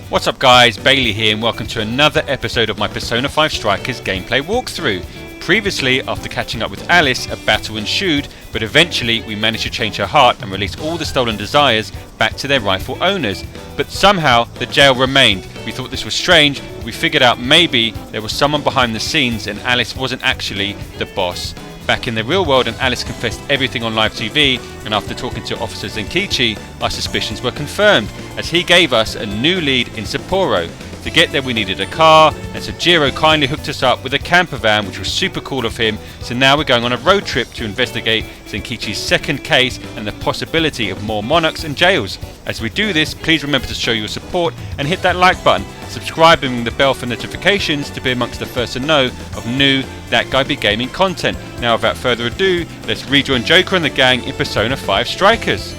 What's up guys, Bailey here and welcome to another episode of my Persona 5 Strikers gameplay walkthrough. Previously, after catching up with Alice, a battle ensued, but eventually we managed to change her heart and release all the stolen desires back to their rightful owners. But somehow, the jail remained. We thought this was strange, but we figured out maybe there was someone behind the scenes and Alice wasn't actually the boss. Back in the real world, and Alice confessed everything on live TV, and after talking to Officer Zenkichi, our suspicions were confirmed, as he gave us a new lead in Sapporo. To get there we needed a car, and so Jiro kindly hooked us up with a camper van, which was super cool of him. So now we're going on a road trip to investigate Zenkichi's second case and the possibility of more monarchs and jails. As we do this, please remember to show your support and hit that like button, subscribe and ring the bell for notifications to be amongst the first to know of new That Guy Be Gaming content. Now without further ado, let's rejoin Joker and the gang in Persona 5 Strikers.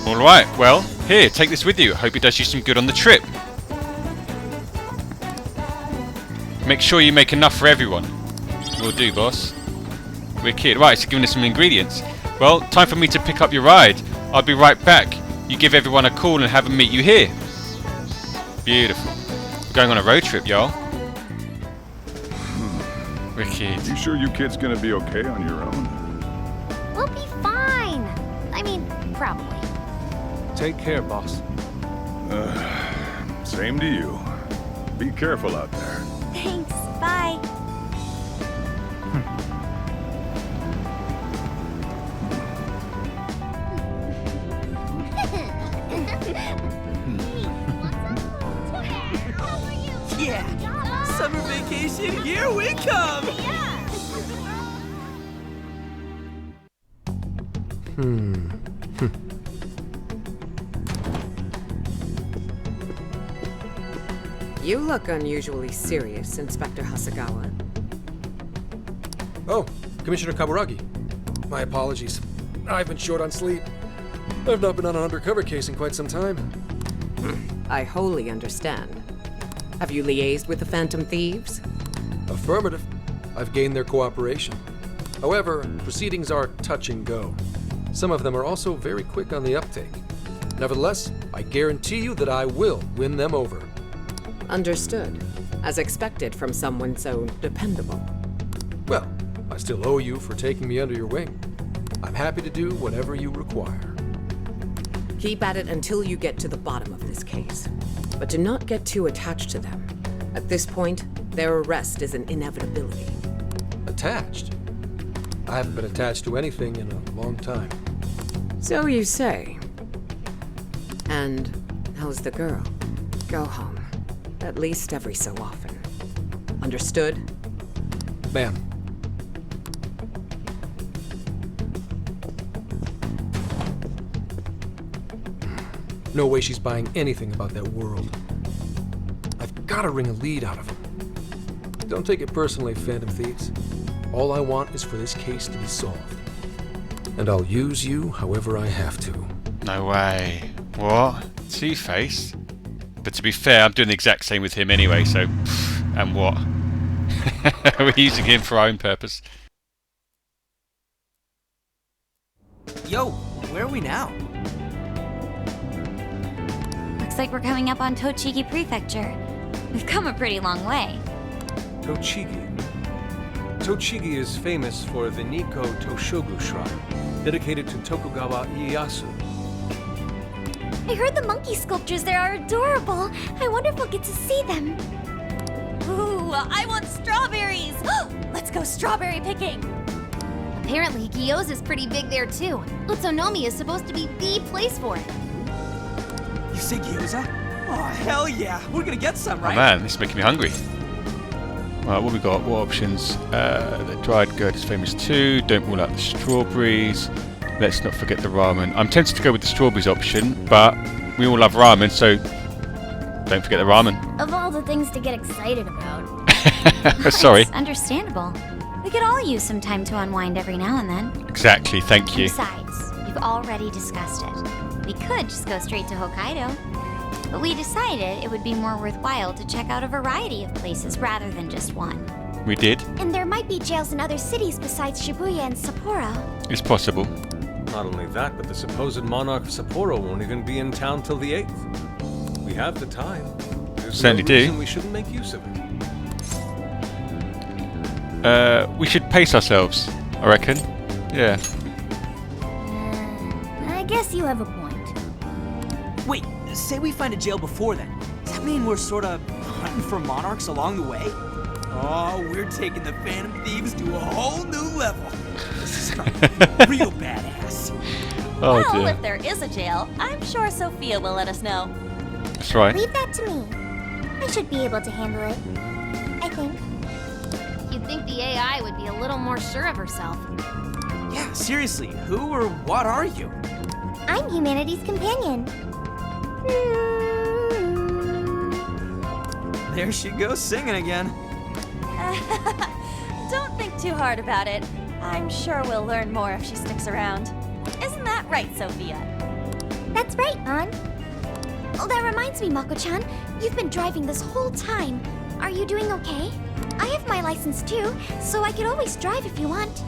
Alright, well, here, take this with you. Hope it does you some good on the trip. Make sure you make enough for everyone. Will do, boss. Wicked. Right, so giving us some ingredients. Well, time for me to pick up your ride. I'll be right back. You give everyone a call and have them meet you here. Beautiful. We're going on a road trip, y'all. Wicked. You sure you kids gonna be okay on your own? We'll be fine. I mean, probably. Take care, boss. Same to you. Be careful out there. Thanks. Bye. Yeah, summer vacation, here we come! You look unusually serious, Inspector Hasegawa. Oh, Commissioner Kaburagi. My apologies. I've been short on sleep. I've not been on an undercover case in quite some time. I wholly understand. Have you liaised with the Phantom Thieves? Affirmative. I've gained their cooperation. However, proceedings are touch and go. Some of them are also very quick on the uptake. Nevertheless, I guarantee you that I will win them over. Understood. As expected from someone so dependable. Well, I still owe you for taking me under your wing. I'm happy to do whatever you require. Keep at it until you get to the bottom of this case. But do not get too attached to them. At this point, their arrest is an inevitability. Attached? I haven't been attached to anything in a long time. So you say. And how's the girl? Go home. At least every so often. Understood? Ma'am. No way she's buying anything about that world. I've got to wring a lead out of him. Don't take it personally, Phantom Thieves. All I want is for this case to be solved. And I'll use you however I have to. No way. What? Two-Face? But to be fair, I'm doing the exact same with him anyway, so... and what? We're using him for our own purpose. Yo, where are we now? Looks like we're coming up on Tochigi Prefecture. We've come a pretty long way. Tochigi. Tochigi is famous for the Nikko Toshogu Shrine, dedicated to Tokugawa Ieyasu. I heard the monkey sculptures there are adorable. I wonder if we'll get to see them. Ooh, I want strawberries! Let's go strawberry picking! Apparently, gyoza's pretty big there too. Utsunomiya is supposed to be the place for it. You say gyoza? Oh, hell yeah, we're gonna get some, right? Oh man, this is making me hungry. Right, what we got? What options? The dried gourd is famous too. Don't rule out the strawberries. Let's not forget the ramen. I'm tempted to go with the strawberries option, but we all love ramen, so don't forget the ramen. Of all the things to get excited about. Sorry. It's understandable. We could all use some time to unwind every now and then. Exactly, thank you. Besides, we've already discussed it. We could just go straight to Hokkaido. But we decided it would be more worthwhile to check out a variety of places rather than just one. We did. And there might be jails in other cities besides Shibuya and Sapporo. It's possible. Not only that, but the supposed monarch of Sapporo won't even be in town till the 8th. We have the time. There's Certainly no do. reason we shouldn't make use of it. We should pace ourselves, I reckon. Yeah. I guess you have a point. Wait, say we find a jail before then. Does that mean we're sort of hunting for monarchs along the way? Oh, we're taking the Phantom Thieves to a whole new level. This is gonna be real badass. Oh Well, dear. if there is a jail, I'm sure Sophia will let us know. That's right. Leave that to me. I should be able to handle it. I think. You'd think the AI would be a little more sure of herself. Yeah, seriously, who or what are you? I'm humanity's companion. There she goes singing again. Don't think too hard about it. I'm sure we'll learn more if she sticks around. Isn't that right, Sophia? That's right, An. Oh, that reminds me, Mako-chan. You've been driving this whole time. Are you doing okay? I have my license too, so I could always drive if you want.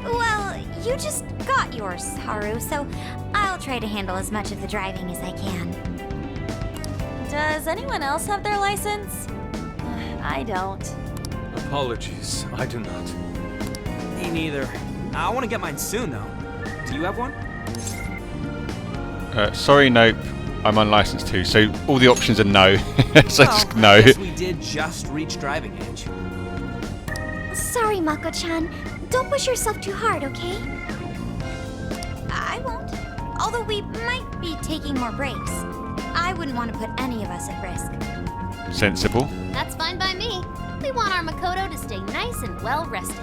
Well, you just got yours, Haru, so I'll try to handle as much of the driving as I can. Does anyone else have their license? I don't. Apologies, I do not. Me neither. I want to get mine soon, though. Do you have one? Sorry, nope. I'm unlicensed too, so all the options are no. So just no. I guess we did just reach driving age. Sorry, Mako-chan. Don't push yourself too hard, okay? I won't. Although we might be taking more breaks. I wouldn't want to put any of us at risk. Sensible. That's fine by me. We want our Makoto to stay nice and well rested.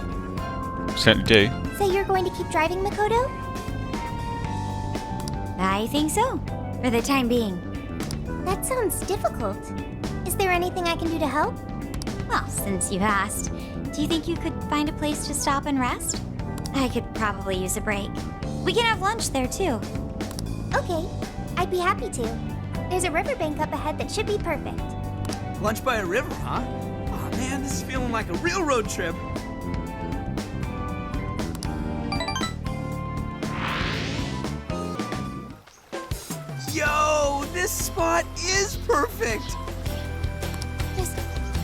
Certainly do. So you're going to keep driving, Makoto? I think so. For the time being. That sounds difficult. Is there anything I can do to help? Well, since you asked, do you think you could find a place to stop and rest? I could probably use a break. We can have lunch there too. Okay, I'd be happy to. There's a riverbank up ahead that should be perfect. Lunch by a river, huh? Oh man, this is feeling like a real road trip. Yo, this spot is perfect.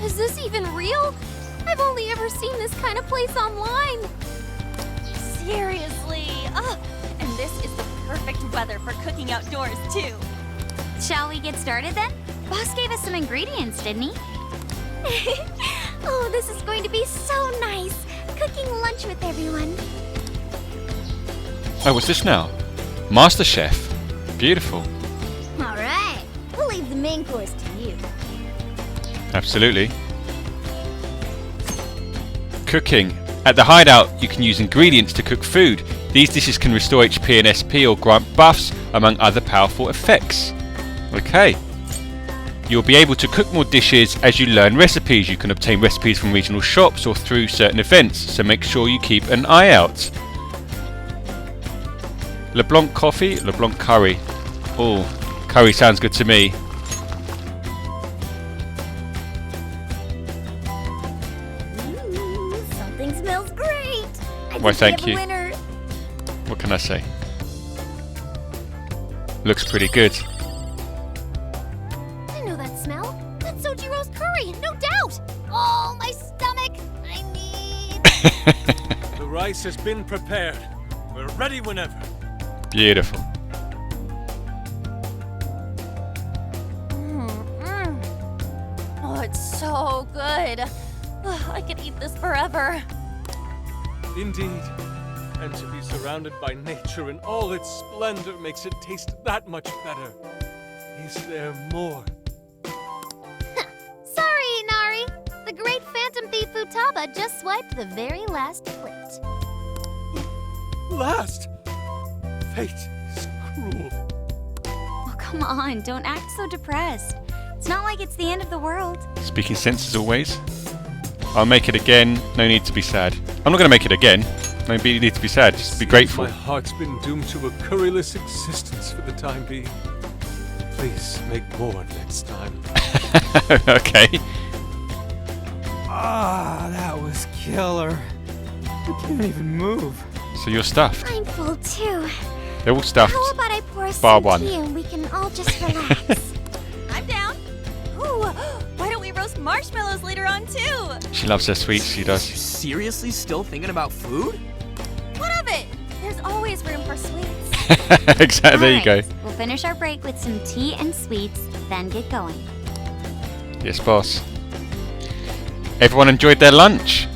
Is this even real? I've only ever seen this kind of place online. Seriously. Oh, and this is the perfect weather for cooking outdoors, too. Shall we get started then? Boss gave us some ingredients, didn't he? Oh, this is going to be so nice. Cooking lunch with everyone. Oh, what's this now? Master Chef. Beautiful. All right, we'll leave the main course to you. Absolutely. Cooking. At the hideout, you can use ingredients to cook food. These dishes can restore HP and SP or grant buffs, among other powerful effects. Okay. You'll be able to cook more dishes as you learn recipes. You can obtain recipes from regional shops or through certain events, so make sure you keep an eye out. LeBlanc coffee, LeBlanc curry. Oh, curry sounds good to me. Ooh, something smells great. I Why, think thank we you. have a winner. What can I say? Looks pretty good. I know that smell. That's Sojiro's curry, no doubt. Oh, my stomach. I need... The rice has been prepared. We're ready whenever. Beautiful. Oh, it's so good. I could eat this forever. Indeed. And to be surrounded by nature in all its splendor makes it taste that much better. Is there more? Sorry, Inari. The great Phantom Thief Futaba just swiped the very last plate. Last! Fate is cruel. Oh, come on, don't act so depressed. It's not like it's the end of the world. Speaking sense as always. I'll make it again. No need to be sad. I'm not going to make it again. No need to be sad. Just be grateful. My heart's been doomed to a curryless existence for the time being. Please make more next time. Okay. Ah, that was killer. I can't even move. So you're stuffed. I'm full too. They're all stuffed. How about I pour Bar some one. tea and we can all just relax? I'm down. Ooh, why don't we roast marshmallows later on too? She loves her sweets, she You does. seriously still thinking about food? What of it? There's always room for sweets. Exactly, there you go. Alright, we'll finish our break with some tea and sweets, then get going. Yes, boss. Everyone enjoyed their lunch.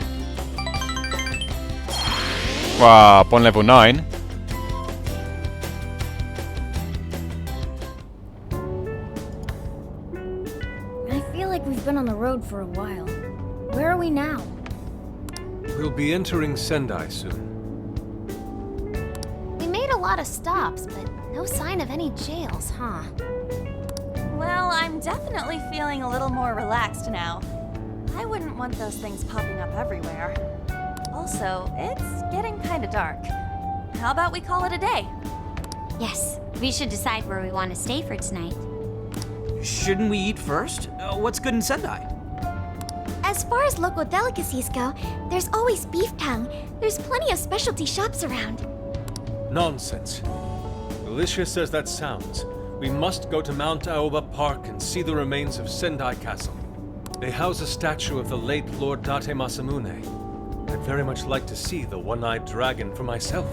Wow, Bon level 9. I feel like we've been on the road for a while. Where are we now? We'll be entering Sendai soon. We made a lot of stops, but no sign of any jails, huh? Well, I'm definitely feeling a little more relaxed now. I wouldn't want those things popping up everywhere. Also, it's getting kinda dark. How about we call it a day? Yes, we should decide where we want to stay for tonight. Shouldn't we eat first? What's good in Sendai? As far as local delicacies go, there's always beef tongue. There's plenty of specialty shops around. Nonsense. Delicious as that sounds, we must go to Mount Aoba Park and see the remains of Sendai Castle. They house a statue of the late Lord Date Masamune. I'd very much like to see the one-eyed dragon for myself.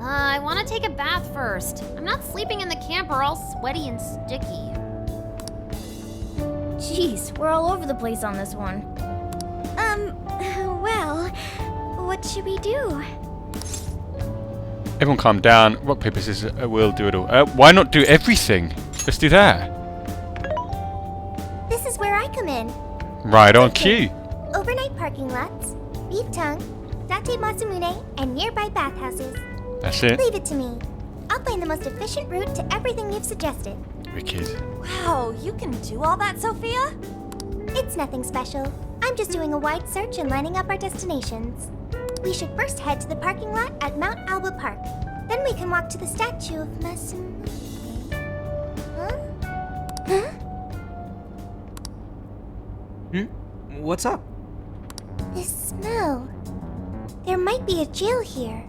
I want to take a bath first. I'm not sleeping in the camper all sweaty and sticky. Jeez, we're all over the place on this one. Well, what should we do? Everyone calm down. Rock, paper, scissors, we'll do it all. Why not do everything? Let's do that. This is where I come in. Right on cue. Overnight parking lots, beef tongue, Date Masamune, and nearby bathhouses. That's it. Leave it to me. I'll find the most efficient route to everything you've suggested. Wicked. Wow, you can do all that, Sophia? It's nothing special. I'm just doing a wide search and lining up our destinations. We should first head to the parking lot at Mount Alba Park. Then we can walk to the statue of Masamune. Huh? What's up? This smell. There might be a jail here.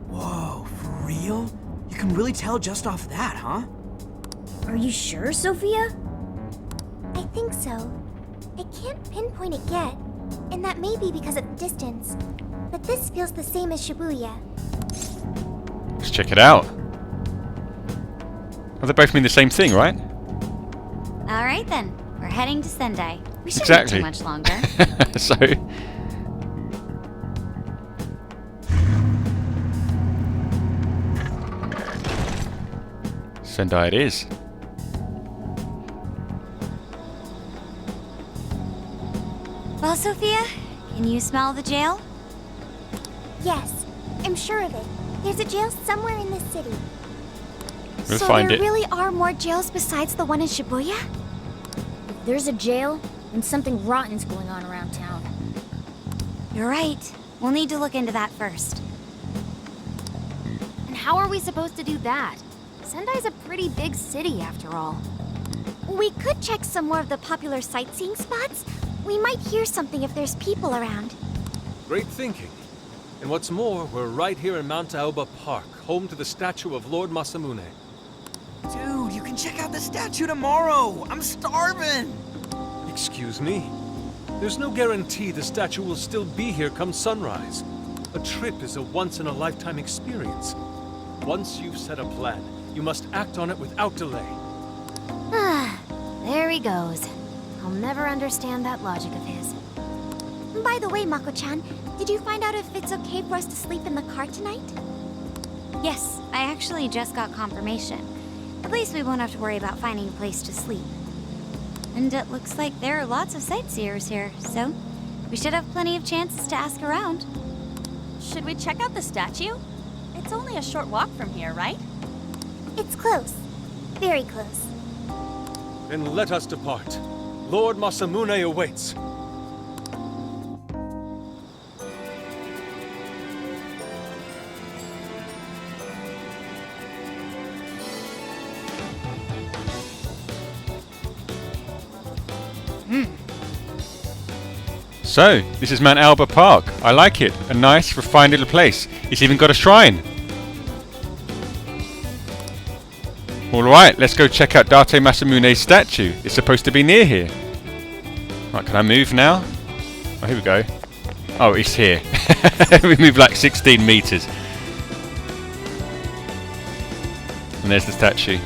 Whoa, for real? You can really tell just off that, huh? Are you sure, Sophia? I think so. I can't pinpoint it yet, and that may be because of the distance. But this feels the same as Shibuya. Let's check it out. Well, they both mean the same thing, right? Alright then, we're heading to Sendai. We shouldn't Exactly. take too much longer. So, Sendai it is. Well, Sophia, can you smell the jail? Yes, I'm sure of it. There's a jail somewhere in this city. We'll so find there it. really are more jails besides the one in Shibuya? If there's a jail, then something rotten's going on around town. You're right. We'll need to look into that first. And how are we supposed to do that? Sendai's a pretty big city, after all. We could check some more of the popular sightseeing spots. We might hear something if there's people around. Great thinking. And what's more, we're right here in Mount Aoba Park, home to the statue of Lord Masamune. Dude, you can check out the statue tomorrow! I'm starving! Excuse me? There's no guarantee the statue will still be here come sunrise. A trip is a once-in-a-lifetime experience. Once you've set a plan, you must act on it without delay. There he goes. I'll never understand that logic of his. By the way, Mako-chan, did you find out if it's okay for us to sleep in the car tonight? Yes, I actually just got confirmation. At least we won't have to worry about finding a place to sleep. And it looks like there are lots of sightseers here, so we should have plenty of chances to ask around. Should we check out the statue? It's only a short walk from here, right? It's close. Very close. Then let us depart. Lord Masamune awaits. So, this is Mount Aoba Park. I like it. A nice, refined little place. It's even got a shrine. Alright, let's go check out Date Masamune's statue. It's supposed to be near here. Right, can I move now? Oh, here we go. Oh, it's here. We moved like 16 meters. And there's the statue.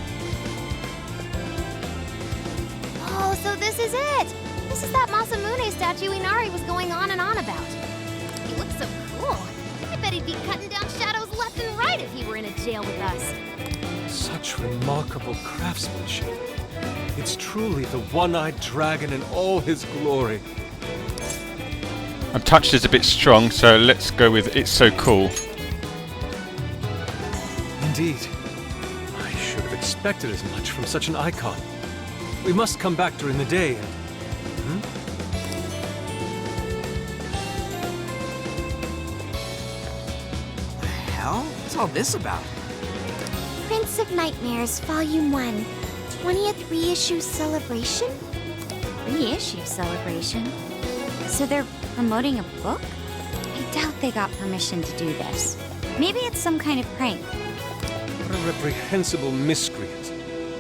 Oh, so this is it! This is that Masamune statue Inari was going on and on about. He looks so cool. I bet he'd be cutting down shadows left and right if he were in a jail with us. Such remarkable craftsmanship. It's truly the one-eyed dragon in all his glory. I'm touched as a bit strong, so let's go with it's so cool. Indeed. I should have expected as much from such an icon. We must come back during the day and... The hell? What's all this about? Prince of Nightmares, Volume 1. 20th reissue celebration? Reissue celebration? So they're promoting a book? I doubt they got permission to do this. Maybe it's some kind of prank. What a reprehensible miscreant,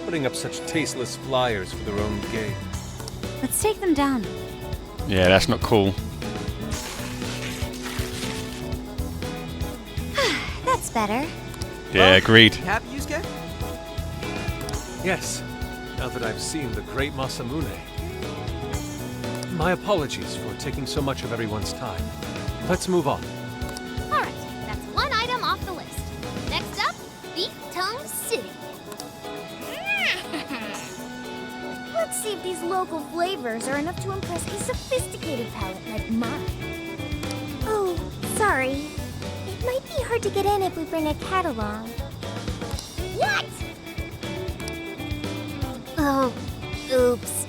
putting up such tasteless flyers for their own gain. Let's take them down. Yeah, that's not cool. That's better. Yeah, agreed. Happy, Yusuke? Yes, now that I've seen the great Masamune. My apologies for taking so much of everyone's time. Let's move on. Alright, that's one item off the list. Next up, Beef Tongue City. Let's see if these local flavors are enough to impress a sophisticated palate like mine. Oh, sorry. It might be hard to get in if we bring a cat along. What? Oh, oops.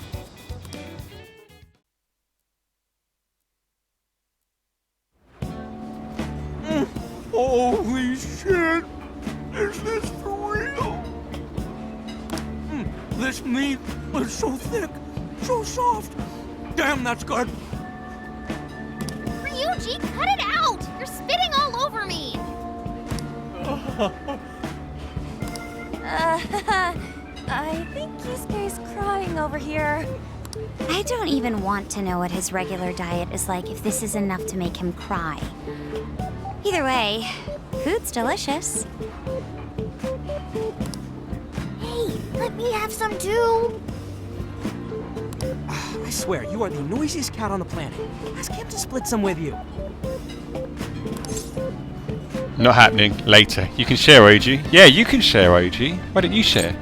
Holy shit! Is this for real? This meat is so thick, so soft. Damn, that's good. Ryuji, cut it out! You're spitting all over me! I think Yusuke's crying over here. I don't even want to know what his regular diet is like if this is enough to make him cry. Either way, food's delicious. Hey, let me have some too. I swear, you are the noisiest cat on the planet. Ask him to split some with you. Not happening. Later. You can share, OG. Yeah, you can share, OG. Why don't you share?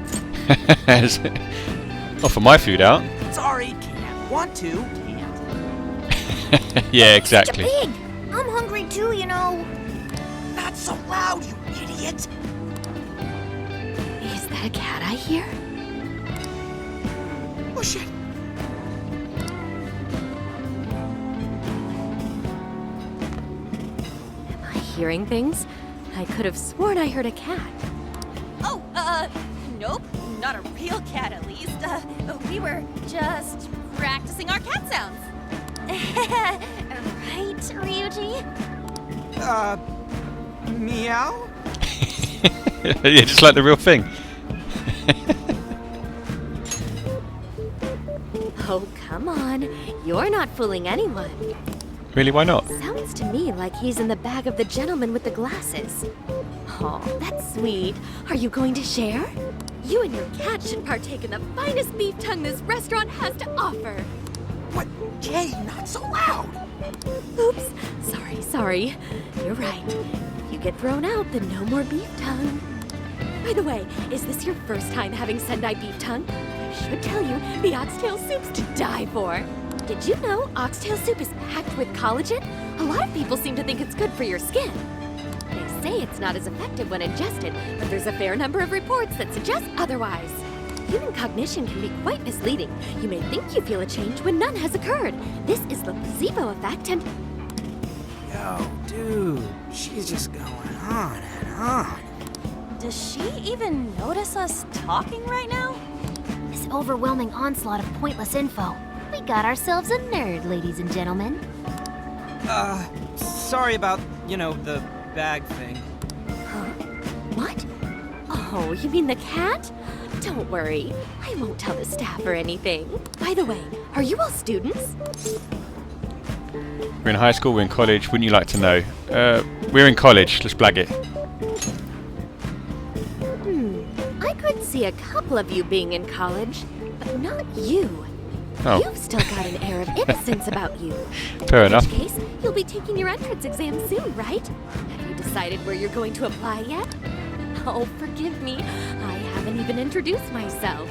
Offer my food out. Sorry, can't. Want to, can't. Yeah, exactly. Such a pig. I'm hungry too, you know. Not so loud, you idiot! Is that a cat I hear? Oh shit! Am I hearing things? I could have sworn I heard a cat. Oh, nope. Not a real cat, at least. We were just practicing our cat sounds. Right, Ryuji? Meow? Yeah, just like the real thing. Oh, come on. You're not fooling anyone. Really, why not? Sounds to me like he's in the bag of the gentleman with the glasses. Oh, that's sweet. Are you going to share? You and your cat should partake in the finest beef tongue this restaurant has to offer. What? Jay, not so loud! Oops. Sorry. You're right. If you get thrown out, then no more beef tongue. By the way, is this your first time having Sendai beef tongue? I should tell you, the oxtail soup's to die for. Did you know oxtail soup is packed with collagen? A lot of people seem to think it's good for your skin. They say it's not as effective when ingested, but there's a fair number of reports that suggest otherwise. Human cognition can be quite misleading. You may think you feel a change when none has occurred. This is the placebo effect and... Yo, dude, she's just going on and on. Does she even notice us talking right now? This overwhelming onslaught of pointless info. We got ourselves a nerd, ladies and gentlemen. Sorry about, the bag thing. Huh? What? Oh, you mean the cat? Don't worry. I won't tell the staff or anything. By the way, are you all students? We're in high school, we're in college, wouldn't you like to know? We're in college, let's blag it. I could see a couple of you being in college, but not you. Oh. You've still got an air of innocence about you. Fair enough. In which case, you'll be taking your entrance exam soon, right? Have you decided where you're going to apply yet? Oh, forgive me. I haven't even introduced myself.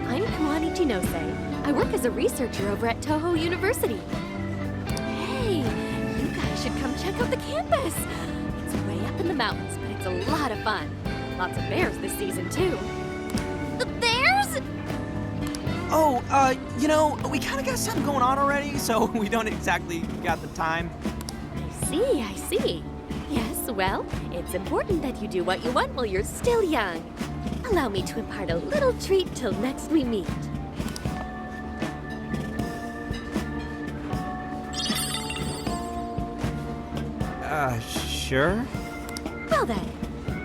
I'm Kamani Chinose. I work as a researcher over at Toho University. Hey, you guys should come check out the campus. It's way up in the mountains, but it's a lot of fun. Lots of bears this season, too. The bears? Oh, we kind of got something going on already, so we don't exactly got the time. I see. Yes, well, it's important that you do what you want while you're still young. Allow me to impart a little treat till next we meet. Sure? Well then,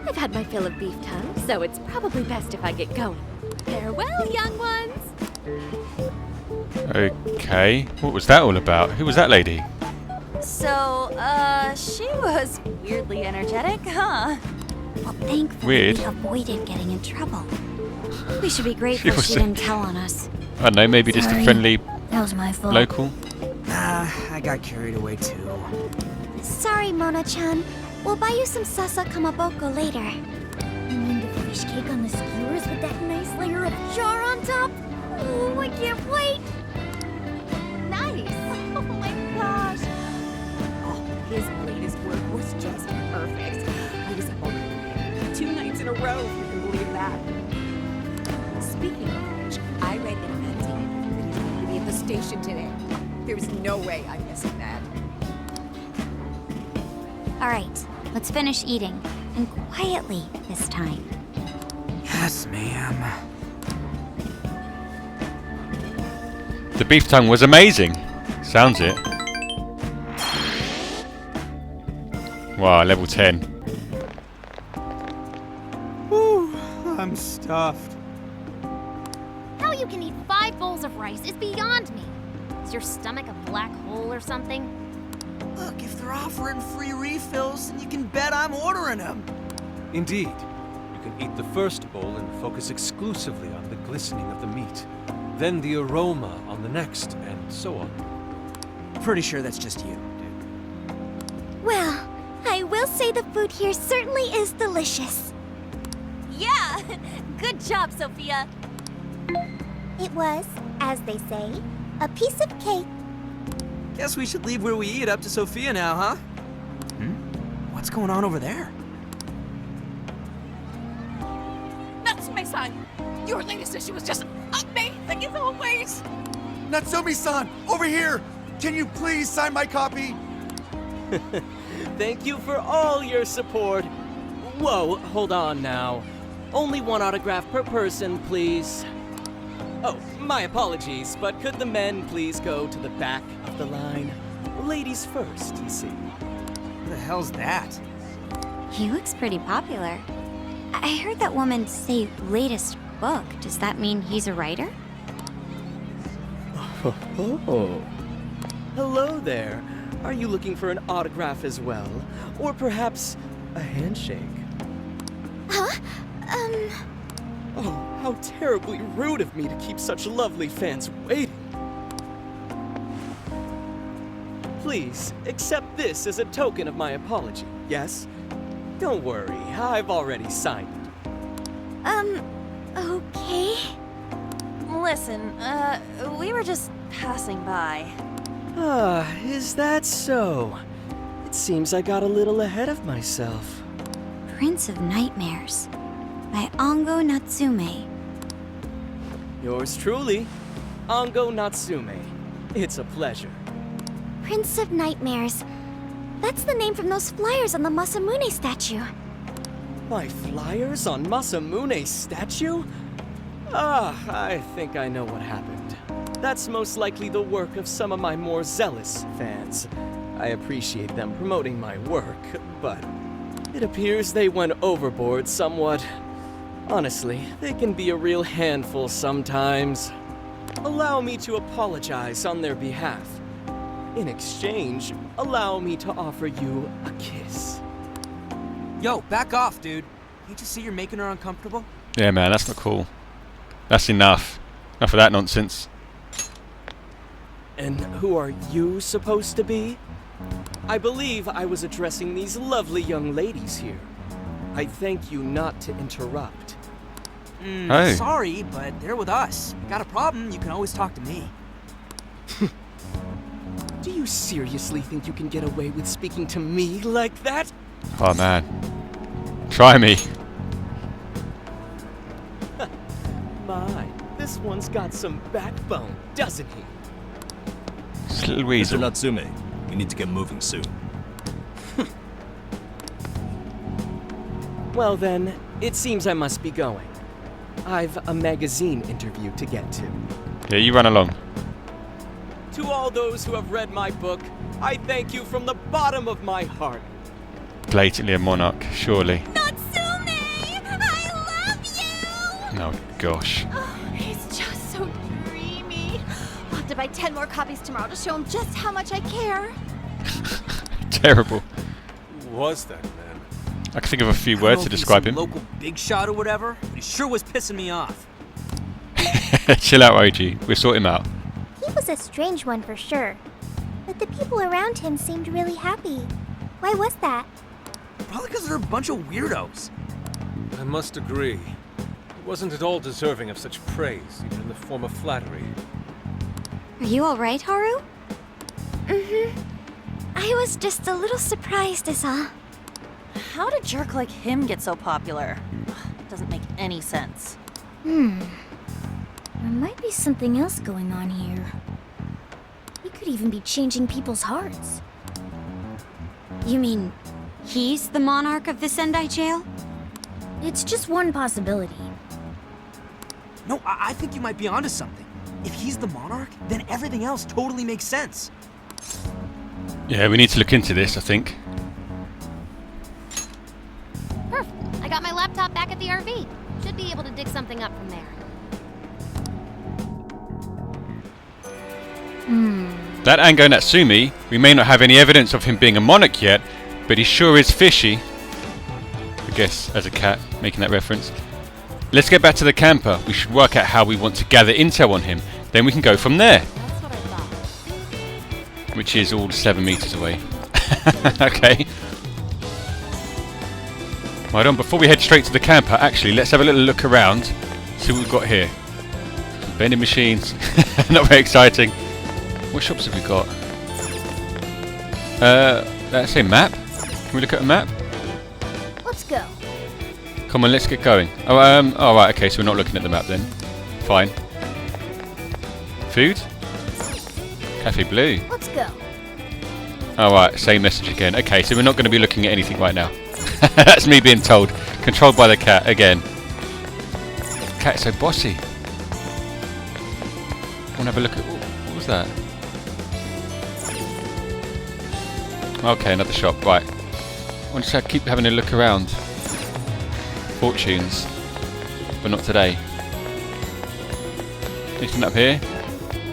I've had my fill of beef tongue, so it's probably best if I get going. Farewell, young ones! Okay, what was that all about? Who was that lady? So, she was weirdly energetic, huh? Well, thankfully Weird. we avoided getting in trouble. We should be grateful was she didn't tell on us. I don't know, maybe just a Sorry. friendly That was my fault. local? I got carried away too. Sorry, Mona-chan. We'll buy you some sasa kamaboko later. You mean the fish cake on the skewers with that nice layer of char on top? Oh, I can't wait! Nice! Oh my gosh! Oh, his latest work was just perfect. I was up all night. 2 nights in a row, if you can believe that. Speaking of which, I read in Phantom that he's going to be at the station today. There's no way I'm missing that. Alright, let's finish eating. And quietly this time. Yes, ma'am. The beef tongue was amazing. Sounds it. Wow, level 10. Whew, I'm stuffed. How you can eat 5 bowls of rice is beyond me. Is your stomach a black hole or something? Look, if they're offering free refills, then you can bet I'm ordering them. Indeed. You can eat the first bowl and focus exclusively on the glistening of the meat. Then the aroma on the next, and so on. Pretty sure that's just you, dude. Well, I will say the food here certainly is delicious. Yeah! Good job, Sophia! It was, as they say, a piece of cake. Guess we should leave where we eat up to Sophia now, huh? What's going on over there? Natsume-san, your latest issue was just amazing as always. Natsume-san, over here! Can you please sign my copy? Thank you for all your support. Whoa, hold on now. Only 1 autograph per person, please. Oh, my apologies, but could the men please go to the back of the line? Ladies first, you see. Who the hell's that? He looks pretty popular. I heard that woman say latest book. Does that mean he's a writer? Oh. Hello there. Are you looking for an autograph as well? Or perhaps a handshake? Huh? Oh, how terribly rude of me to keep such lovely fans waiting. Please, accept this as a token of my apology, yes? Don't worry, I've already signed it. Okay. Listen, we were just passing by. Ah, is that so? It seems I got a little ahead of myself. Prince of Nightmares by Ango Natsume. Yours truly, Ango Natsume. It's a pleasure. Prince of Nightmares. That's the name from those flyers on the Masamune statue. My flyers on Masamune's statue? Ah, I think I know what happened. That's most likely the work of some of my more zealous fans. I appreciate them promoting my work, but it appears they went overboard somewhat. Honestly, they can be a real handful sometimes. Allow me to apologize on their behalf. In exchange, allow me to offer you a kiss. Yo, back off, dude. Can't you see you're making her uncomfortable? Yeah, man, that's not cool. That's enough. Enough of that nonsense. And who are you supposed to be? I believe I was addressing these lovely young ladies here. I thank you not to interrupt. Oh. Sorry, but they're with us. Got a problem, you can always talk to me. Do you seriously think you can get away with speaking to me like that? Oh, man. Try me. My, this one's got some backbone, doesn't he? This little weasel. Mr. Natsume, we need to get moving soon. Well then, it seems I must be going. I've a magazine interview to get to. Yeah, you run along. To all those who have read my book, I thank you from the bottom of my heart. Blatantly a monarch, surely. Natsume! I love you! Oh, gosh. Oh, he's just so dreamy. I'll have to buy 10 more copies tomorrow to show him just how much I care. Terrible. Who was that man? I can think of a few words to describe him. Local big shot or whatever, but he sure was pissing me off. Chill out, OG. We'll sort him out. He was a strange one for sure. But the people around him seemed really happy. Why was that? Probably because they're a bunch of weirdos. I must agree. He wasn't at all deserving of such praise, even in the form of flattery. Are you alright, Haru? Mm-hmm. I was just a little surprised is all. How did a jerk like him get so popular? It doesn't make any sense. There might be something else going on here. He could even be changing people's hearts. You mean he's the monarch of the Sendai jail? It's just one possibility. No, I think you might be onto something. If he's the monarch, then everything else totally makes sense. Yeah, we need to look into this, I think. Perf. I got my laptop back at the RV. Should be able to dig something up from there. That Ango Natsume, we may not have any evidence of him being a monarch yet, but he sure is fishy. I guess, as a cat, making that reference. Let's get back to the camper. We should work out how we want to gather intel on him. Then we can go from there. That's what I thought. Which is all 7 meters away. Okay. Right on, before we head straight to the camper, actually, let's have a little look around. See what we've got here. Some vending machines. Not very exciting. What shops have we got? Let's say map. Can we look at a map? Let's go. Come on, let's get going. Oh, oh right, okay, so we're not looking at the map then. Fine. Food? Cafe Blue. Let's go. Alright, same message again. Okay, so we're not going to be looking at anything right now. That's me being told. Controlled by the cat again. Cat is so bossy. I want to have a look at... What was that? Okay, another shop. Right. I want to keep having a look around. Fortunes. But not today. Anything up here?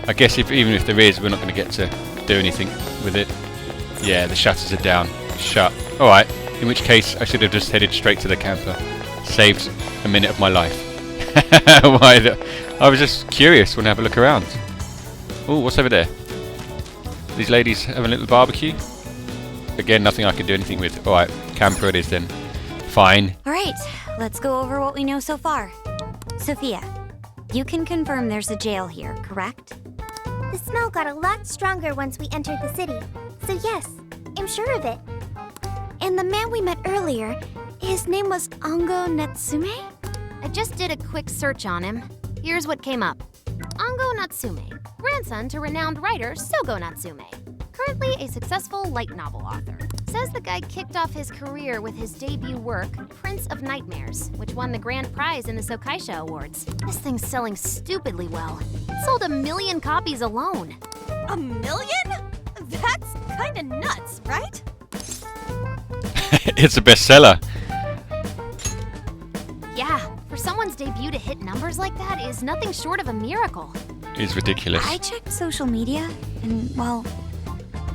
I guess even if there is, we're not going to get to do anything with it. Yeah, the shutters are down. Shut. Alright. In which case, I should have just headed straight to the camper. Saved a minute of my life. Why? I was just curious. Want to have a look around. Oh, what's over there? These ladies having a little barbecue? Again, nothing I can do anything with. Alright, camper it is then. Fine. Alright, let's go over what we know so far. Sophia, you can confirm there's a jail here, correct? The smell got a lot stronger once we entered the city. So yes, I'm sure of it. And the man we met earlier, his name was Ango Natsume? I just did a quick search on him. Here's what came up. Ango Natsume, grandson to renowned writer Sogo Natsume. Currently a successful light novel author. Says the guy kicked off his career with his debut work, Prince of Nightmares, which won the grand prize in the Sokaisha Awards. This thing's selling stupidly well. It sold 1 million copies alone. 1 million? That's kinda nuts, right? It's a bestseller. Yeah, for someone's debut to hit numbers like that is nothing short of a miracle. It's ridiculous. I checked social media, and, well,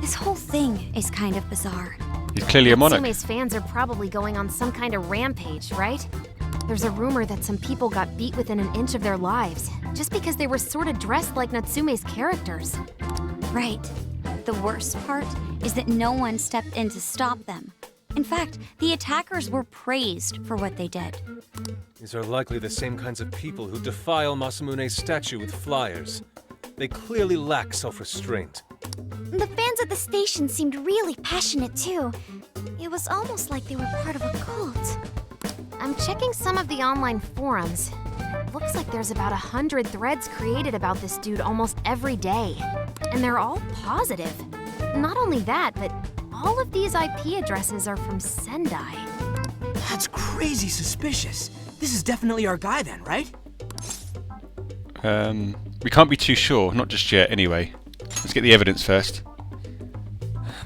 this whole thing is kind of bizarre. He's clearly a monarch. Natsume's fans are probably going on some kind of rampage, right? There's a rumor that some people got beat within an inch of their lives, just because they were sort of dressed like Natsume's characters. Right. The worst part is that no one stepped in to stop them. In fact, the attackers were praised for what they did. These are likely the same kinds of people who defile Masamune's statue with flyers. They clearly lack self-restraint. The fans at the station seemed really passionate too. It was almost like they were part of a cult. I'm checking some of the online forums. Looks like there's about 100 threads created about this dude almost every day. And they're all positive. Not only that, but all of these IP addresses are from Sendai. That's crazy suspicious. This is definitely our guy then, right? We can't be too sure, not just yet anyway. Let's get the evidence first.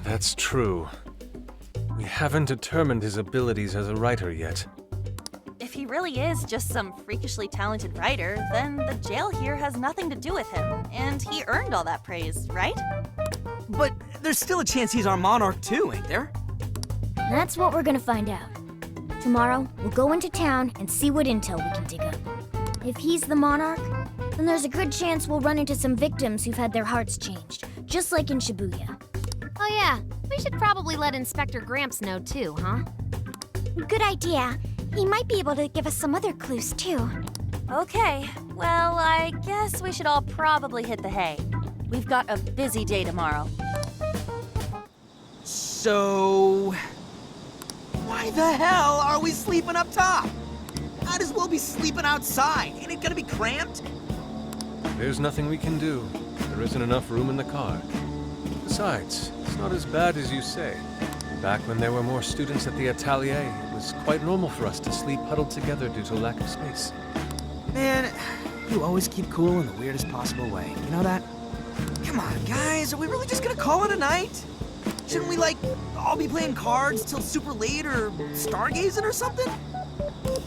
That's true. We haven't determined his abilities as a writer yet. If he really is just some freakishly talented writer, then the jail here has nothing to do with him, and he earned all that praise, right? But there's still a chance he's our monarch too, ain't there? That's what we're gonna find out. Tomorrow, we'll go into town and see what intel we can dig up. If he's the monarch, then there's a good chance we'll run into some victims who've had their hearts changed, just like in Shibuya. Oh yeah, we should probably let Inspector Gramps know too, huh? Good idea. He might be able to give us some other clues too. Okay, well, I guess we should all probably hit the hay. We've got a busy day tomorrow. So... why the hell are we sleeping up top? Might as well be sleeping outside. Ain't it gonna be cramped? There's nothing we can do. There isn't enough room in the car. Besides, it's not as bad as you say. Back when there were more students at the atelier, it was quite normal for us to sleep huddled together due to lack of space. Man, you always keep cool in the weirdest possible way. You know that? Come on, guys. Are we really just gonna call it a night? Shouldn't we, like, all be playing cards till super late or stargazing or something?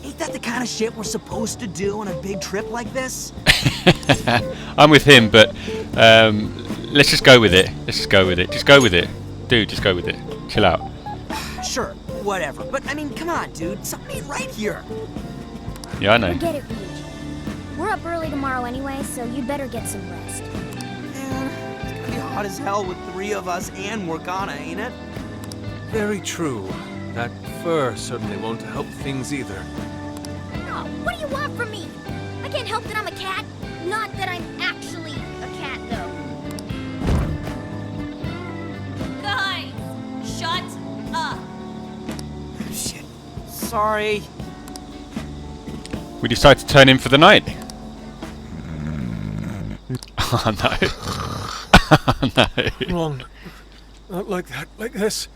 Ain't that the kind of shit we're supposed to do on a big trip like this? I'm with him, but let's just go with it. Let's just go with it. Just go with it. Dude, just go with it. Chill out. Sure, whatever. But, I mean, come on, dude. Something ain't right here. Yeah, I know. Forget it, Ryuji. We're up early tomorrow anyway, so you'd better get some rest. Man, it's gonna be hot as hell with 3 of us and Morgana, ain't it? Very true. That fur certainly won't help things either. Oh, what do you want from me? I can't help that I'm a cat. Not that I'm actually a cat, though. Guys, shut up. Shit. Sorry. We decide to turn in for the night. Oh no. Oh no. Wrong. Not like that. Like this.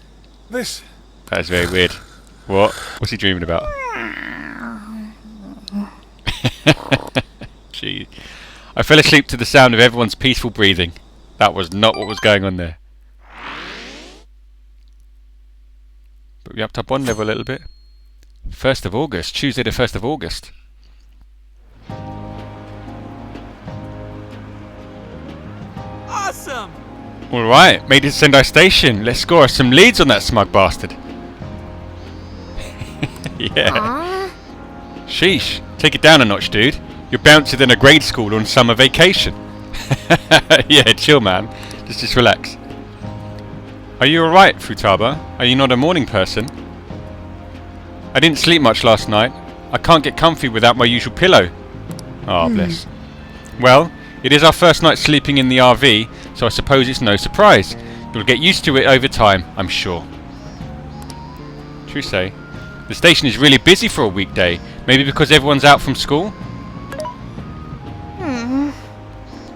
This. That's very weird. What? What's he dreaming about? Gee. I fell asleep to the sound of everyone's peaceful breathing. That was not what was going on there. But we upped up one level a little bit. 1st of August. Tuesday the 1st of August. Awesome! Alright, made it to Sendai Station. Let's score us some leads on that smug bastard. Yeah. Sheesh. Take it down a notch, dude. You're bouncier than a grade school on summer vacation. Yeah, chill, man. Just relax. Are you alright, Futaba? Are you not a morning person? I didn't sleep much last night. I can't get comfy without my usual pillow. Oh, bless. Well, it is our first night sleeping in the RV, so I suppose it's no surprise. You'll get used to it over time, I'm sure. True say. The station is really busy for a weekday. Maybe because everyone's out from school?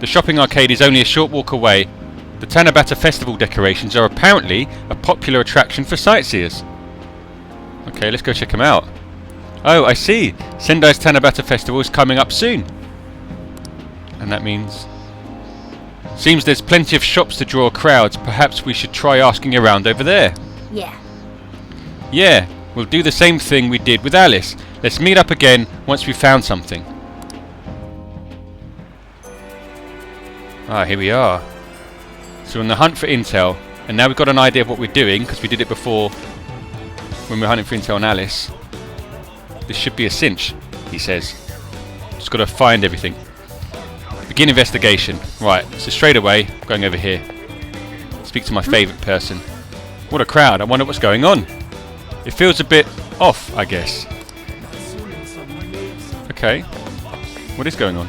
The shopping arcade is only a short walk away. The Tanabata Festival decorations are apparently a popular attraction for sightseers. Okay, let's go check them out. Oh, I see. Sendai's Tanabata Festival is coming up soon. And that means... Seems there's plenty of shops to draw crowds. Perhaps we should try asking around over there. Yeah. Yeah, we'll do the same thing we did with Alice. Let's meet up again once we've found something. Ah, here we are. So we're on the hunt for intel, and now we've got an idea of what we're doing, because we did it before when we were hunting for intel on Alice. This should be a cinch, he says. Just got to find everything. Begin investigation. Right, so straight away, going over here. Speak to my favourite person. What a crowd, I wonder what's going on. It feels a bit off, I guess. Okay. What is going on?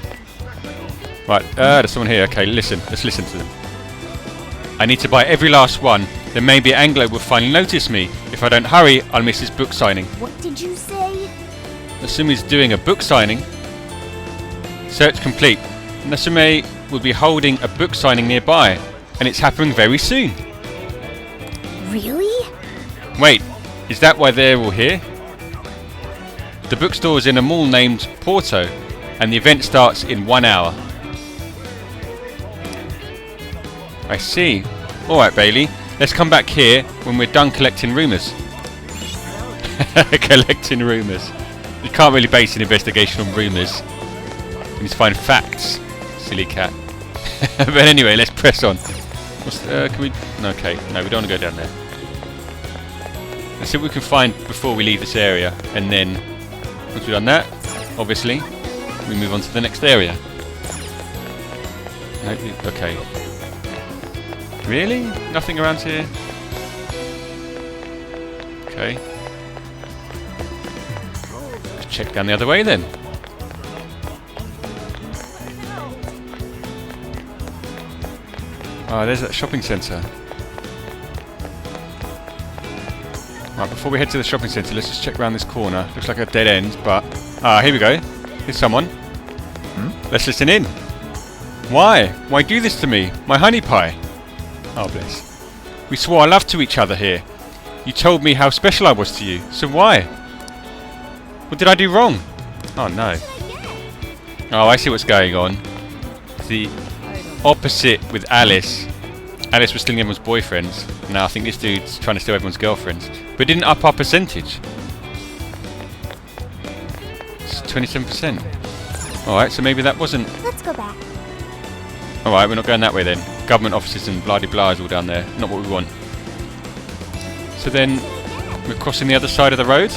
Right, there's someone here. Okay, listen. Let's listen to them. I need to buy every last one. Then maybe Anglo will finally notice me. If I don't hurry, I'll miss his book signing. What did you say? Nasume's doing a book signing. Search complete. Natsume will be holding a book signing nearby, and it's happening very soon. Really? Wait, is that why they're all here? The bookstore is in a mall named Porto, and the event starts in 1 hour. I see. Alright, Bailey, let's come back here when we're done collecting rumours. Collecting rumours. You can't really base an investigation on rumours. You need to find facts, silly cat. But anyway, let's press on. Can we... Okay, no, we don't want to go down there. Let's see what we can find before we leave this area, and then once we've done that, obviously, we move on to the next area. No, okay. Really? Nothing around here? Okay. Let's check down the other way then. Oh, there's that shopping centre. Right, before we head to the shopping centre, let's just check around this corner. Looks like a dead end, but... Ah, here we go. Here's someone. Let's listen in. Why? Why do this to me? My honey pie. Oh, bless. We swore our love to each other here. You told me how special I was to you, so why? What did I do wrong? Oh, no. Oh, I see what's going on. The opposite with Alice. Alice was stealing everyone's boyfriends. Now I think this dude's trying to steal everyone's girlfriends. But didn't up our percentage. It's 27%. Alright, so maybe that wasn't... Let's go back. Alright, we're not going that way then. Government offices and blah-de-blah is all down there. Not what we want. So then, we're crossing the other side of the road.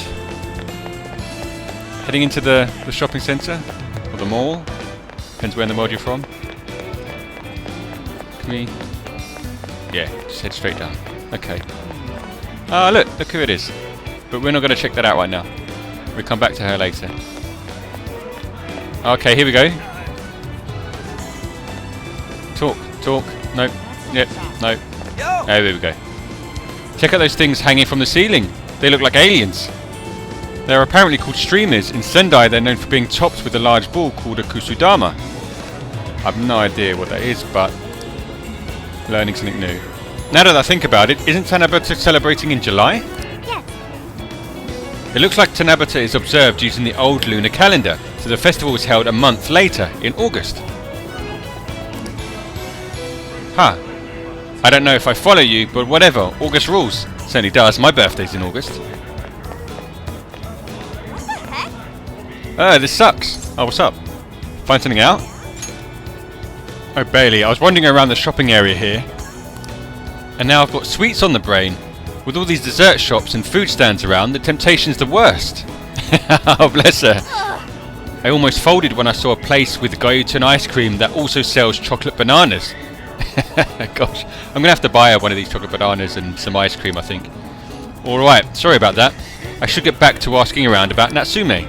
Heading into the shopping centre. Or the mall. Depends where in the world you're from. Can we... Yeah, just head straight down. Okay. Ah, look who it is. But we're not going to check that out right now. We'll come back to her later. Okay, here we go. Talk. Nope. Yep. Nope. Oh, there we go. Check out those things hanging from the ceiling. They look like aliens. They're apparently called streamers. In Sendai, they're known for being topped with a large ball called a kusudama. I have no idea what that is, but learning something new. Now that I think about it, isn't Tanabata celebrating in July? Yes. It looks like Tanabata is observed using the old lunar calendar, so the festival was held a month later, in August. Huh. I don't know if I follow you, but whatever, August rules. Certainly does, my birthday's in August. What the heck? This sucks. Oh, what's up? Find something out? Oh, Bailey, I was wandering around the shopping area here, and now I've got sweets on the brain. With all these dessert shops and food stands around, the temptation's the worst. Oh, bless her. I almost folded when I saw a place with Gyuton ice cream that also sells chocolate bananas. Gosh, I'm going to have to buy her one of these chocolate bananas and some ice cream, I think. Alright, sorry about that. I should get back to asking around about Natsume.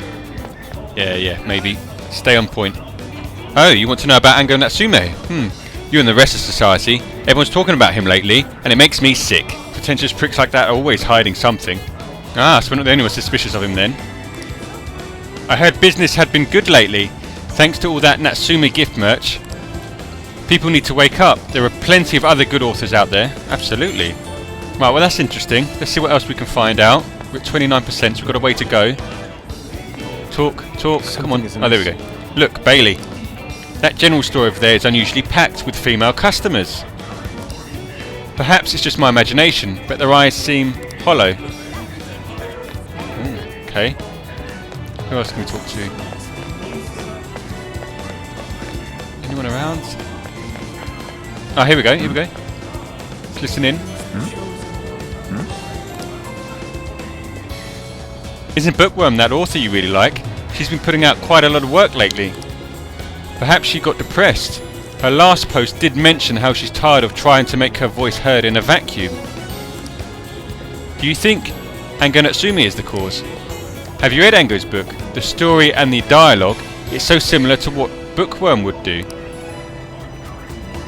Yeah, maybe. Stay on point. Oh, you want to know about Ango Natsume? You and the rest of society. Everyone's talking about him lately, and it makes me sick. Pretentious pricks like that are always hiding something. Ah, so we're not the only ones suspicious of him then. I heard business had been good lately, thanks to all that Natsume gift merch. People need to wake up. There are plenty of other good authors out there. Absolutely. Right, well that's interesting. Let's see what else we can find out. We're at 29%, so we've got a way to go. Talk. Come on. Oh, there we go. Look, Bailey. That general store over there is unusually packed with female customers. Perhaps it's just my imagination, but their eyes seem hollow. Okay. Who else can we talk to? Anyone around? Oh, here we go, here we go. Let's listen in. Isn't Bookworm that author you really like? She's been putting out quite a lot of work lately. Perhaps she got depressed. Her last post did mention how she's tired of trying to make her voice heard in a vacuum. Do you think Ango Natsume is the cause? Have you read Ango's book? The story and the dialogue, it's so similar to what Bookworm would do.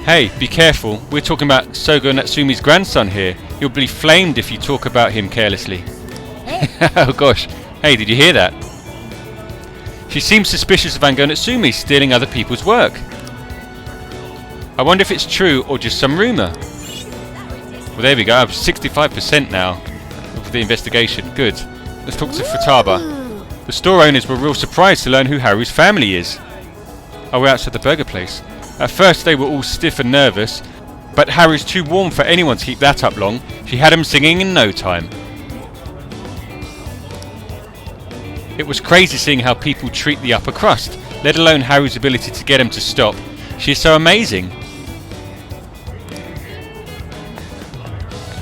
Hey, be careful, we're talking about Sogo Natsume's grandson here. You'll be flamed if you talk about him carelessly. Oh gosh, hey, did you hear that? She seems suspicious of Ango Natsume stealing other people's work. I wonder if it's true or just some rumour. Well, there we go, I'm 65% now of the investigation. Good. Let's talk to Futaba. The store owners were real surprised to learn who Haru's family is. Oh, we're outside the burger place. At first they were all stiff and nervous, but Haru's too warm for anyone to keep that up long. She had him singing in no time. It was crazy seeing how people treat the upper crust, let alone Haru's ability to get him to stop. She's so amazing.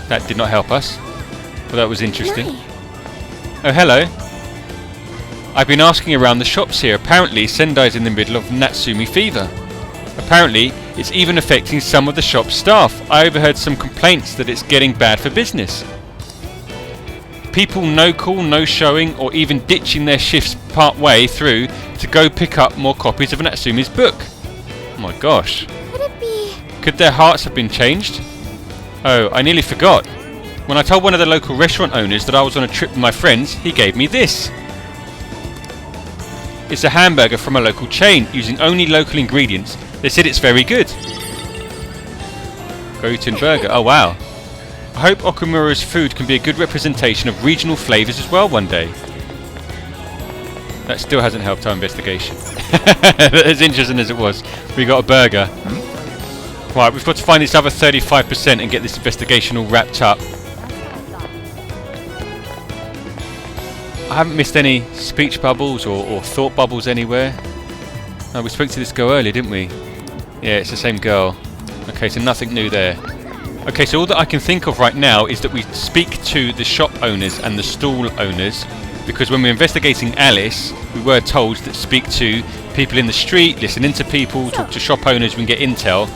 That did not help us. Well, that was interesting. Oh, hello. I've been asking around the shops here. Apparently, Sendai's in the middle of Natsume fever. Apparently, it's even affecting some of the shop staff. I overheard some complaints that it's getting bad for business. People no call, no showing, or even ditching their shifts part way through to go pick up more copies of Natsume's book. Oh my gosh. Could it be? Could their hearts have been changed? Oh, I nearly forgot. When I told one of the local restaurant owners that I was on a trip with my friends, he gave me this. It's a hamburger from a local chain, using only local ingredients. They said it's very good. Goten burger, oh wow. I hope Okumura's food can be a good representation of regional flavours as well one day. That still hasn't helped our investigation. As interesting as it was, we got a burger. Right, we've got to find this other 35% and get this investigation all wrapped up. I haven't missed any speech bubbles or thought bubbles anywhere. Oh, we spoke to this girl earlier, didn't we? Yeah, it's the same girl. Okay, so nothing new there. Okay, so all that I can think of right now is that we speak to the shop owners and the stall owners, because when we're investigating Alice, we were told that speak to people in the street, listen into people, talk to shop owners, we can get intel.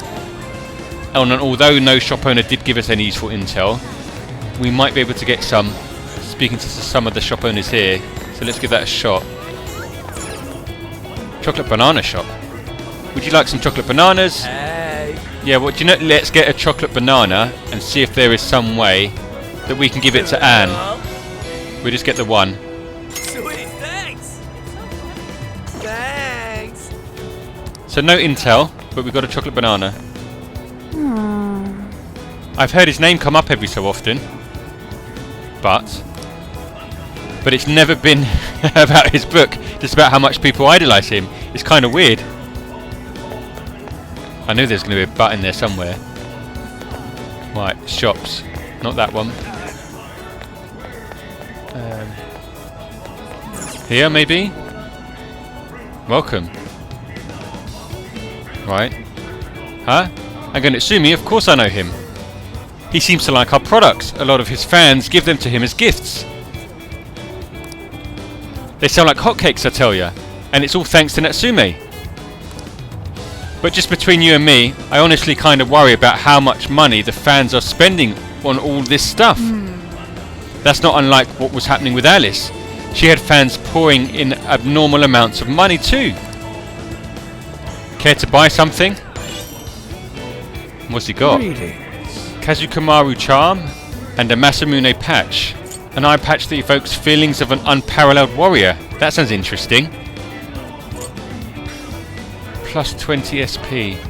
And although no shop owner did give us any useful intel, we might be able to get some speaking to some of the shop owners here. So let's give that a shot. Chocolate banana shop. Would you like some chocolate bananas? Hey. Yeah, well, do you know, let's get a chocolate banana and see if there is some way that we can give it to Anne. We'll just get the one. Sweet, thanks. Thanks. So no intel, but we've got a chocolate banana. I've heard his name come up every so often, but it's never been about his book, just about how much people idolise him. It's kind of weird. I knew there's going to be a but in there somewhere. Right, shops. Not that one. Here, maybe? Welcome. Right. Huh? Ango Natsume, of course I know him. He seems to like our products. A lot of his fans give them to him as gifts. They sell like hotcakes, I tell ya. And it's all thanks to Natsume. But just between you and me, I honestly kind of worry about how much money the fans are spending on all this stuff. That's not unlike what was happening with Alice. She had fans pouring in abnormal amounts of money too. Care to buy something? What's he got? Kazukamaru charm and a Masamune patch. An eye patch that evokes feelings of an unparalleled warrior. That sounds interesting. Plus 20 SP.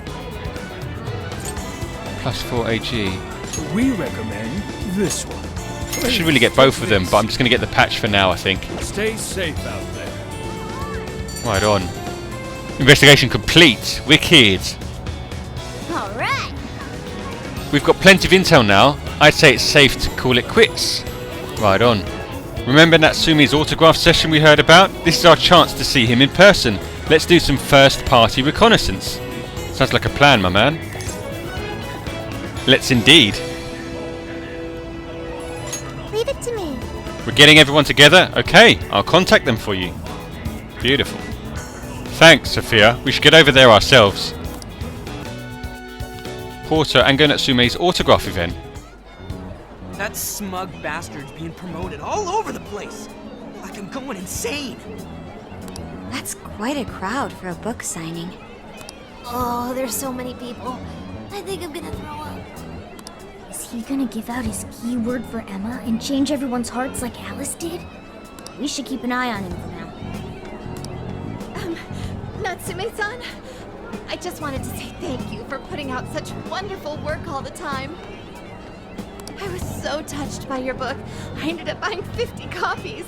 Plus 4 AG. We recommend this one. I should really get both of them, but I'm just going to get the patch for now, I think. Stay safe out there. Right on. Investigation complete. Wicked. Alright. We've got plenty of intel now. I'd say it's safe to call it quits. Right on. Remember Natsume's autograph session we heard about? This is our chance to see him in person. Let's do some first-party reconnaissance. Sounds like a plan, my man. Let's indeed. Leave it to me. We're getting everyone together? Okay, I'll contact them for you. Beautiful. Thanks, Sophia. We should get over there ourselves. Porter, Ango Natsume's autograph event. That smug bastard's being promoted all over the place. Like I'm going insane. That's quite a crowd for a book signing. Oh, there's so many people. I think I'm gonna throw up. Is he gonna give out his keyword for Emma and change everyone's hearts like Alice did? We should keep an eye on him for now. Natsume-san, I just wanted to say thank you for putting out such wonderful work all the time. I was so touched by your book, I ended up buying 50 copies.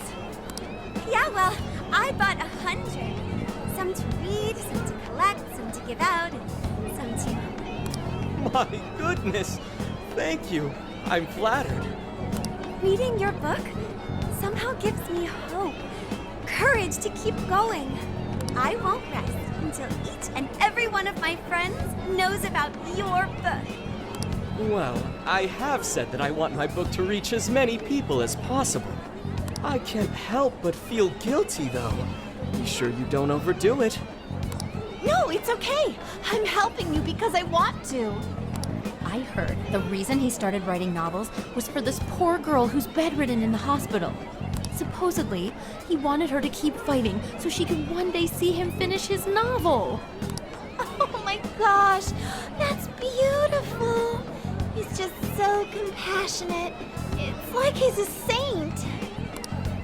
Yeah, well, I bought 100. Some to read, some to collect, some to give out, and some to... My goodness! Thank you. I'm flattered. Reading your book somehow gives me hope, courage to keep going. I won't rest until each and every one of my friends knows about your book. Well, I have said that I want my book to reach as many people as possible. I can't help but feel guilty, though. Be sure you don't overdo it. No, it's okay. I'm helping you because I want to. I heard the reason he started writing novels was for this poor girl who's bedridden in the hospital. Supposedly, he wanted her to keep fighting so she could one day see him finish his novel. Oh my gosh, that's beautiful. He's just so compassionate. It's like he's a saint.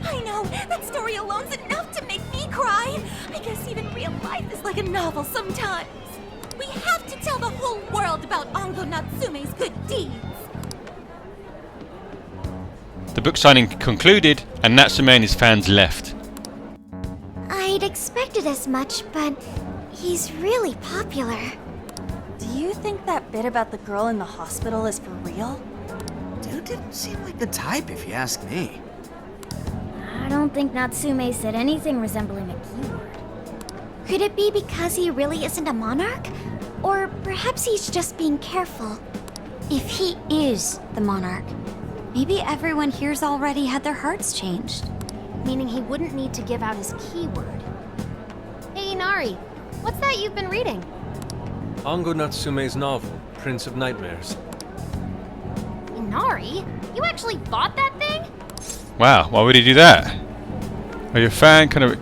I know, that story alone's enough to make me cry. I guess even real life is like a novel sometimes. We have to tell the whole world about Ango Natsume's good deeds. The book signing concluded, and Natsume and his fans left. I'd expected as much, but he's really popular. Do you think that bit about the girl in the hospital is for real? Dude didn't seem like the type, if you ask me. I don't think Natsume said anything resembling a keyword. Could it be because he really isn't a monarch? Or perhaps he's just being careful. If he is the monarch, maybe everyone here's already had their hearts changed. Meaning he wouldn't need to give out his keyword. Hey, Inari, what's that you've been reading? Ango Natsume's novel, Prince of Nightmares. Inari? You actually bought that thing? Wow, why would he do that? Are you a fan? Can I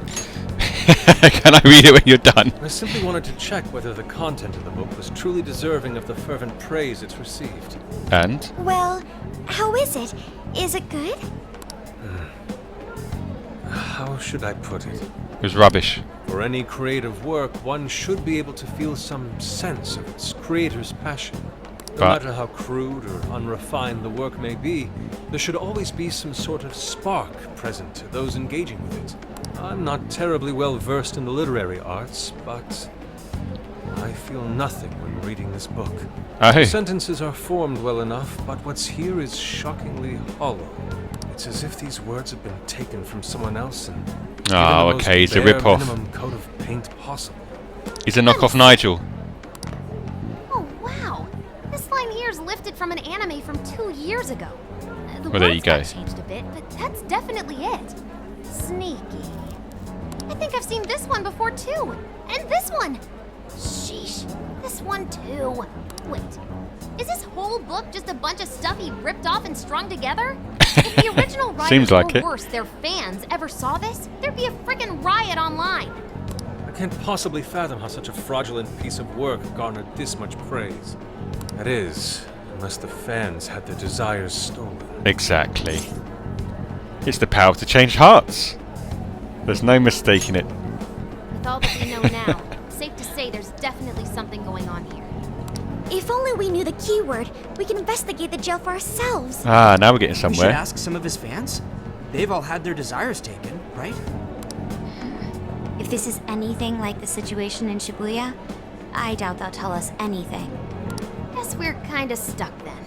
read it when you're done? I simply wanted to check whether the content of the book was truly deserving of the fervent praise it's received. And? Well, how is it? Is it good? How should I put it? It was rubbish. For any creative work, one should be able to feel some sense of its creator's passion. No matter how crude or unrefined the work may be, there should always be some sort of spark present to those engaging with it. I'm not terribly well versed in the literary arts, but I feel nothing when reading this book. The sentences are formed well enough, but what's here is shockingly hollow. It's as if these words have been taken from someone else and oh, okay, he's a rip-off. minimum coat of paint possible. He's a knockoff Nigel. Oh, wow. This line here is lifted from an anime from 2 years ago. The Well, there you words go. got changed a bit, but that's definitely it. Sneaky. I think I've seen this one before too. And this one. Sheesh. This one too. Wait. Is this whole book just a bunch of stuff he ripped off and strung together? If the original writers Seems like or it. worse, their fans ever saw this, there'd be a friggin' riot online. I can't possibly fathom how such a fraudulent piece of work garnered this much praise. That is, unless the fans had their desires stolen. Exactly. It's the power to change hearts. There's no mistaking it. With all that we know now, safe to say there's definitely something going on here. If only we knew the keyword, we can investigate the jail for ourselves. Ah, now we're getting We should somewhere. ask some of his fans. They've all had their desires taken, right? If If this is anything like the situation in Shibuya, I doubt they'll tell us anything. Guess we're kinda stuck then.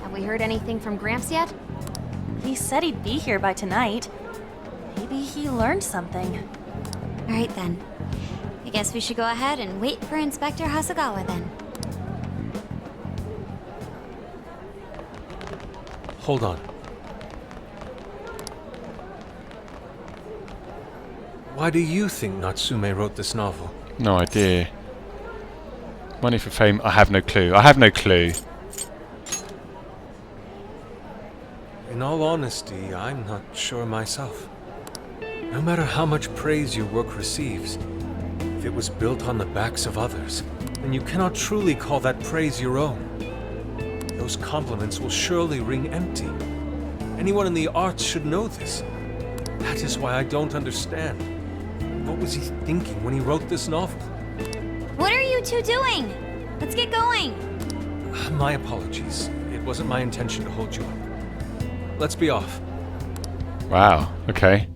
Have we heard anything from Gramps yet? He said he'd be here by tonight. Maybe he learned something. Alright then. I guess we should go ahead and wait for Inspector Hasagawa then. Hold on. Why do you think Natsume wrote this novel? No idea. Money for fame? I have no clue. I have no clue. In all honesty, I'm not sure myself. No matter how much praise your work receives, if it was built on the backs of others, then you cannot truly call that praise your own. Those compliments will surely ring empty. Anyone in the arts should know this. That is why I don't understand. What was he thinking when he wrote this novel? What are you two doing? Let's get going. My apologies. It wasn't my intention to hold you up. Let's be off. Wow, okay.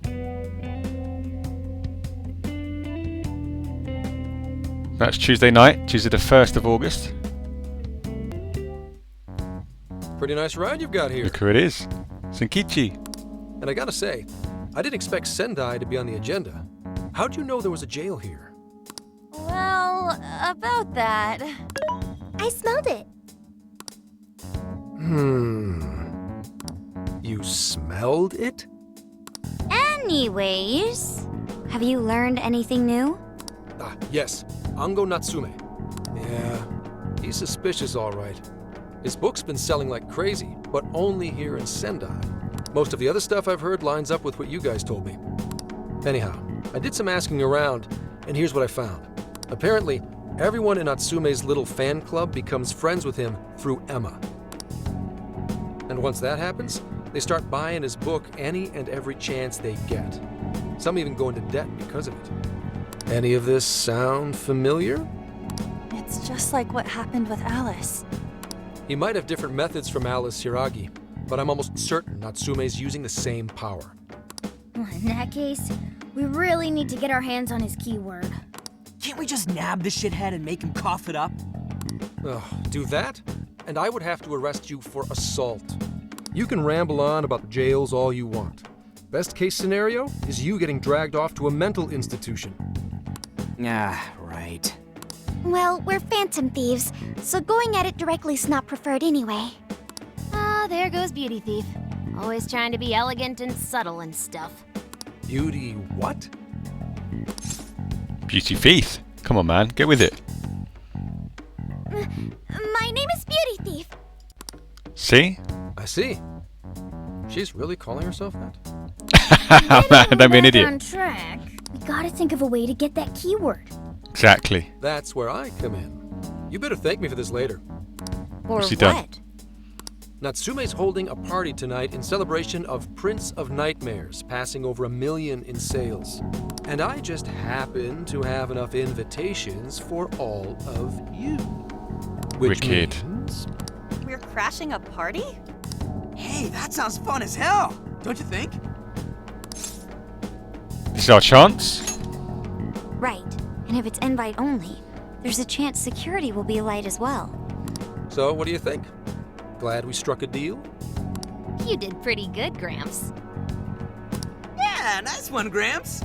That's Tuesday night, Tuesday the 1st of August. Pretty nice ride you've got here. Look who it is. Senkichi. And I gotta say, I didn't expect Sendai to be on the agenda. How'd you know there was a jail here? Well, about that. I smelled it. You smelled it? Anyways, have you learned anything new? Ah, yes. Ango Natsume. Yeah, he's suspicious all right. His book's been selling like crazy, but only here in Sendai. Most of the other stuff I've heard lines up with what you guys told me. Anyhow, I did some asking around, and here's what I found. Apparently, everyone in Natsume's little fan club becomes friends with him through Emma. And once that happens, they start buying his book any and every chance they get. Some even go into debt because of it. Any of this sound familiar? It's just like what happened with Alice. He might have different methods from Alice Hiragi, but I'm almost certain Natsume's using the same power. In that case, we really need to get our hands on his keyword. Can't we just nab the shithead and make him cough it up? Do that, and I would have to arrest you for assault. You can ramble on about the jails all you want. Best case scenario is you getting dragged off to a mental institution. Ah, right. Well, we're Phantom Thieves, so going at it directly's not preferred anyway. Ah, there goes Beauty Thief. Always trying to be elegant and subtle and stuff. Beauty what? Beauty Thief. Come on, man. Get with it. My name is Beauty Thief. See? I see. She's really calling herself that? Man, don't be an idiot. On track. We gotta think of a way to get that keyword. Exactly. That's where I come in. You better thank me for this later. Or What's he what? done? Natsume's holding a party tonight in celebration of Prince of Nightmares passing over 1 million in sales. And I just happen to have enough invitations for all of you. Which Wicked. means... We're crashing a party? Hey, that sounds fun as hell, don't you think? This is our chance. Right. And if it's invite only, there's a chance security will be light as well. So, what do you think? Glad we struck a deal? You did pretty good, Gramps. Yeah, nice one, Gramps.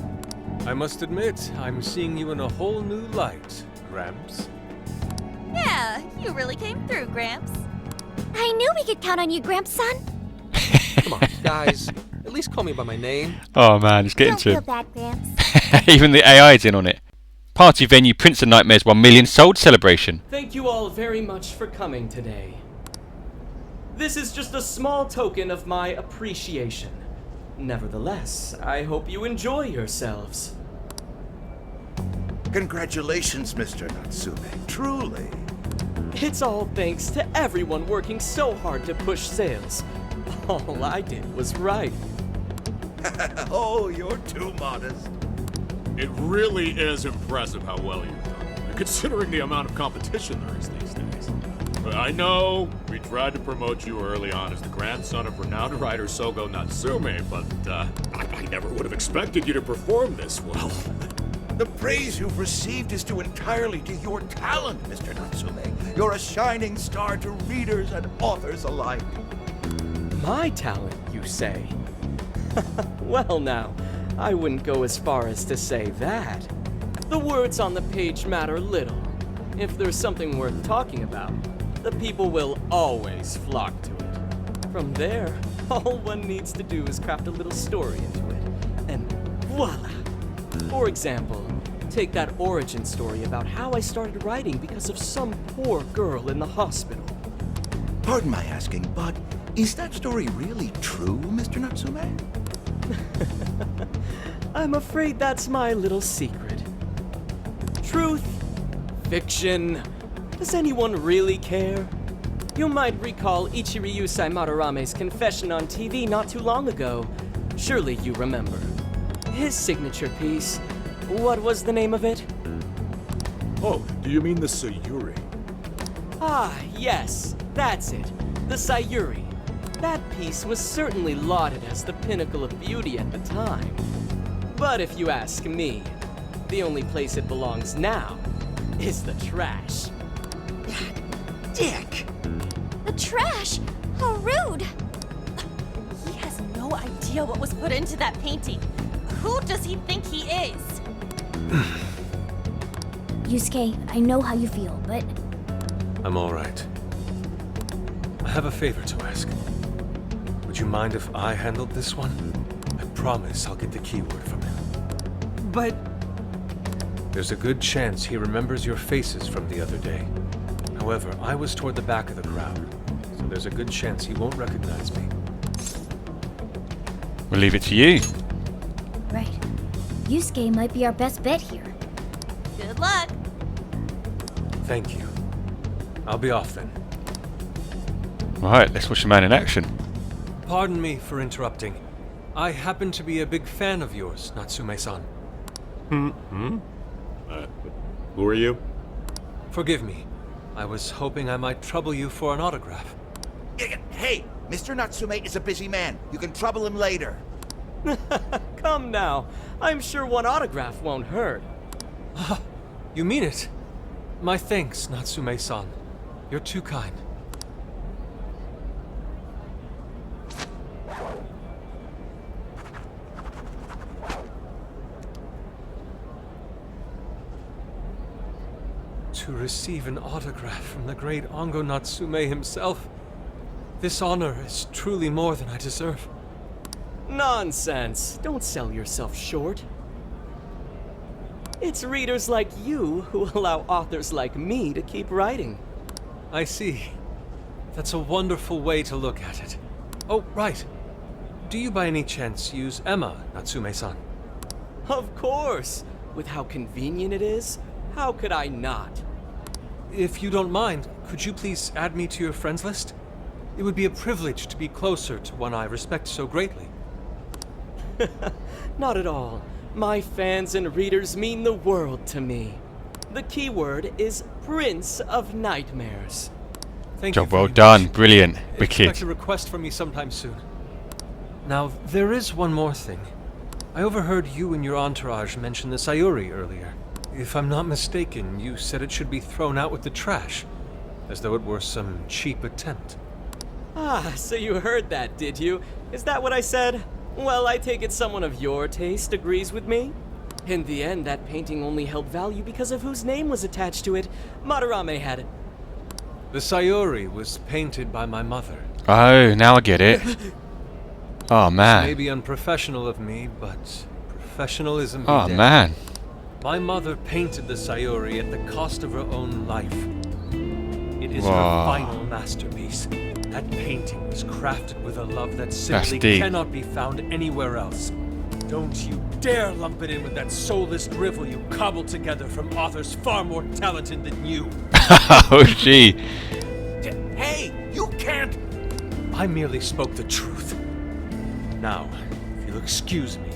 I must admit, I'm seeing you in a whole new light, Gramps. Yeah, you really came through, Gramps. I knew we could count on you, Gramps-son. Come on, guys. At least call me by my name. Oh man, it's getting Don't to feel him. bad, Gramps. Even the AI's in on it. Party venue Prince of Nightmares 1 million sold celebration. Thank you all very much for coming today. This is just a small token of my appreciation. Nevertheless, I hope you enjoy yourselves. Congratulations, Mr. Natsume. Truly. It's all thanks to everyone working so hard to push sales. All I did was write. Oh, you're too modest. It really is impressive how well you've done, considering the amount of competition there is these days. I know we tried to promote you early on as the grandson of renowned writer Sogo Natsume, but I never would have expected you to perform this well. The praise you've received is due entirely to your talent, Mr. Natsume. You're a shining star to readers and authors alike. My talent, you say? Well now, I wouldn't go as far as to say that. The words on the page matter little. If there's something worth talking about, the people will always flock to it. From there, all one needs to do is craft a little story into it, and voila! For example, take that origin story about how I started writing because of some poor girl in the hospital. Pardon my asking, but is that story really true, Mr. Natsume? I'm afraid that's my little secret. Truth, fiction, does anyone really care? You might recall Ichiryusai Madarame's confession on TV not too long ago. Surely you remember. His signature piece. What was the name of it? Oh, do you mean the Sayuri? Ah, yes, that's it. The Sayuri. That piece was certainly lauded as the pinnacle of beauty at the time. But if you ask me, the only place it belongs now is the trash. Dick! The trash? How rude! He has no idea what was put into that painting. Who does he think he is? Yusuke, I know how you feel, but... I'm all right. I have a favor to ask. Would you mind if I handled this one? I promise I'll get the keyword from him. But... There's a good chance he remembers your faces from the other day. However, I was toward the back of the crowd, so there's a good chance he won't recognize me. We'll leave it to you. Right. Yusuke might be our best bet here. Good luck. Thank you. I'll be off then. Right, let's watch a man in action. Pardon me for interrupting. I happen to be a big fan of yours, Natsume-san. Who are you? Forgive me. I was hoping I might trouble you for an autograph. Hey, Mr. Natsume is a busy man. You can trouble him later. Come now. I'm sure one autograph won't hurt. You mean it? My thanks, Natsume-san. You're too kind. To receive an autograph from the great Ango Natsume himself, this honor is truly more than I deserve. Nonsense. Don't sell yourself short. It's readers like you who allow authors like me to keep writing. I see. That's a wonderful way to look at it. Oh, right. Do you by any chance use Emma, Natsume-san? Of course. With how convenient it is, how could I not? If you don't mind, could you please add me to your friends list? It would be a privilege to be closer to one I respect so greatly. Not at all. My fans and readers mean the world to me. The keyword is Prince of Nightmares. Thank you. Job well done. Brilliant. Expect Wicked. a request from me sometime soon. Now, there is one more thing. I overheard you and your entourage mention the Sayuri earlier. If I'm not mistaken, you said it should be thrown out with the trash, as though it were some cheap attempt. Ah, so you heard that, did you? Is that what I said? Well, I take it someone of your taste agrees with me? In the end, that painting only held value because of whose name was attached to it. Madarame had it. The Sayuri was painted by my mother. Oh, now I get it. Oh, It may man. be unprofessional of me, but professionalism be Oh, damned. man. My mother painted the Sayuri at the cost of her own life. It is her Wow. final masterpiece. That painting was crafted with a love that simply deep. cannot be found anywhere else. Don't you dare lump it in with that soulless drivel you cobbled together from authors far more talented than you. Oh, gee. Hey, you can't... I merely spoke the truth. Now, if you'll excuse me,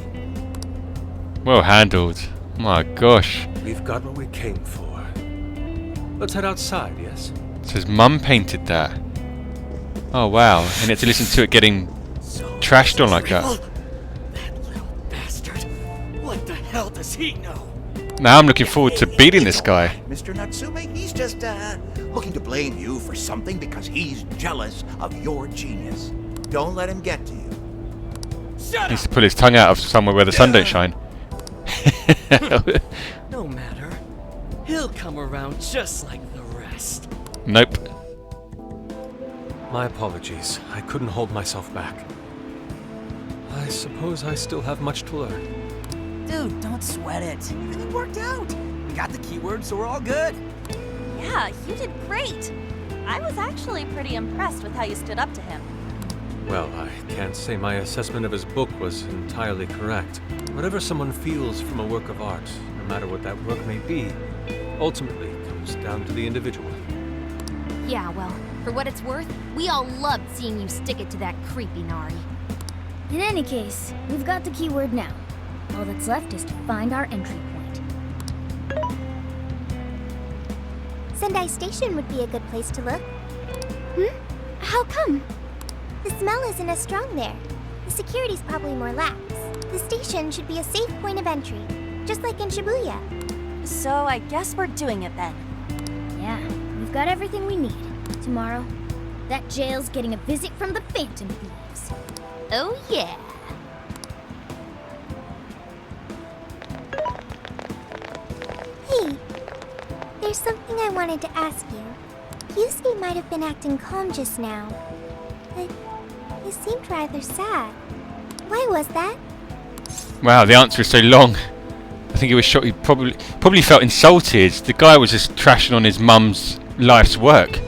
Well handled. My gosh. we've got what we came for. Let's head outside, yes? So his mum painted that. Oh, wow. And you had to listen to it getting trashed on like that. That little bastard. What the hell does he know? Now I'm looking forward to beating this guy. Mr. Natsume, he's just looking to blame you for something because he's jealous of your genius. Don't let him get to you. He needs to pull his tongue out of somewhere where the sun don't shine. No matter. He'll come around just like the rest. Nope. My apologies. I couldn't hold myself back. I suppose I still have much to learn. Dude, don't sweat it. Everything worked out. We got the keywords, so we're all good. Yeah, you did great. I was actually pretty impressed with how you stood up to him. Well, I can't say my assessment of his book was entirely correct. Whatever someone feels from a work of art, no matter what that work may be, ultimately comes down to the individual. Yeah, well, for what it's worth, we all loved seeing you stick it to that creepy Nari. In any case, we've got the keyword now. All that's left is to find our entry point. Sendai Station would be a good place to look. How come? The smell isn't as strong there. The security's probably more lax. The station should be a safe point of entry, just like in Shibuya. So I guess we're doing it then. Yeah, we've got everything we need. Tomorrow, that jail's getting a visit from the Phantom Thieves. Oh yeah. Hey, there's something I wanted to ask you. Yusuke might have been acting calm just now, but he seemed rather sad. Why was that? Wow, the answer is so long. I think he was shocked. He probably felt insulted. The guy was just trashing on his mum's life's work.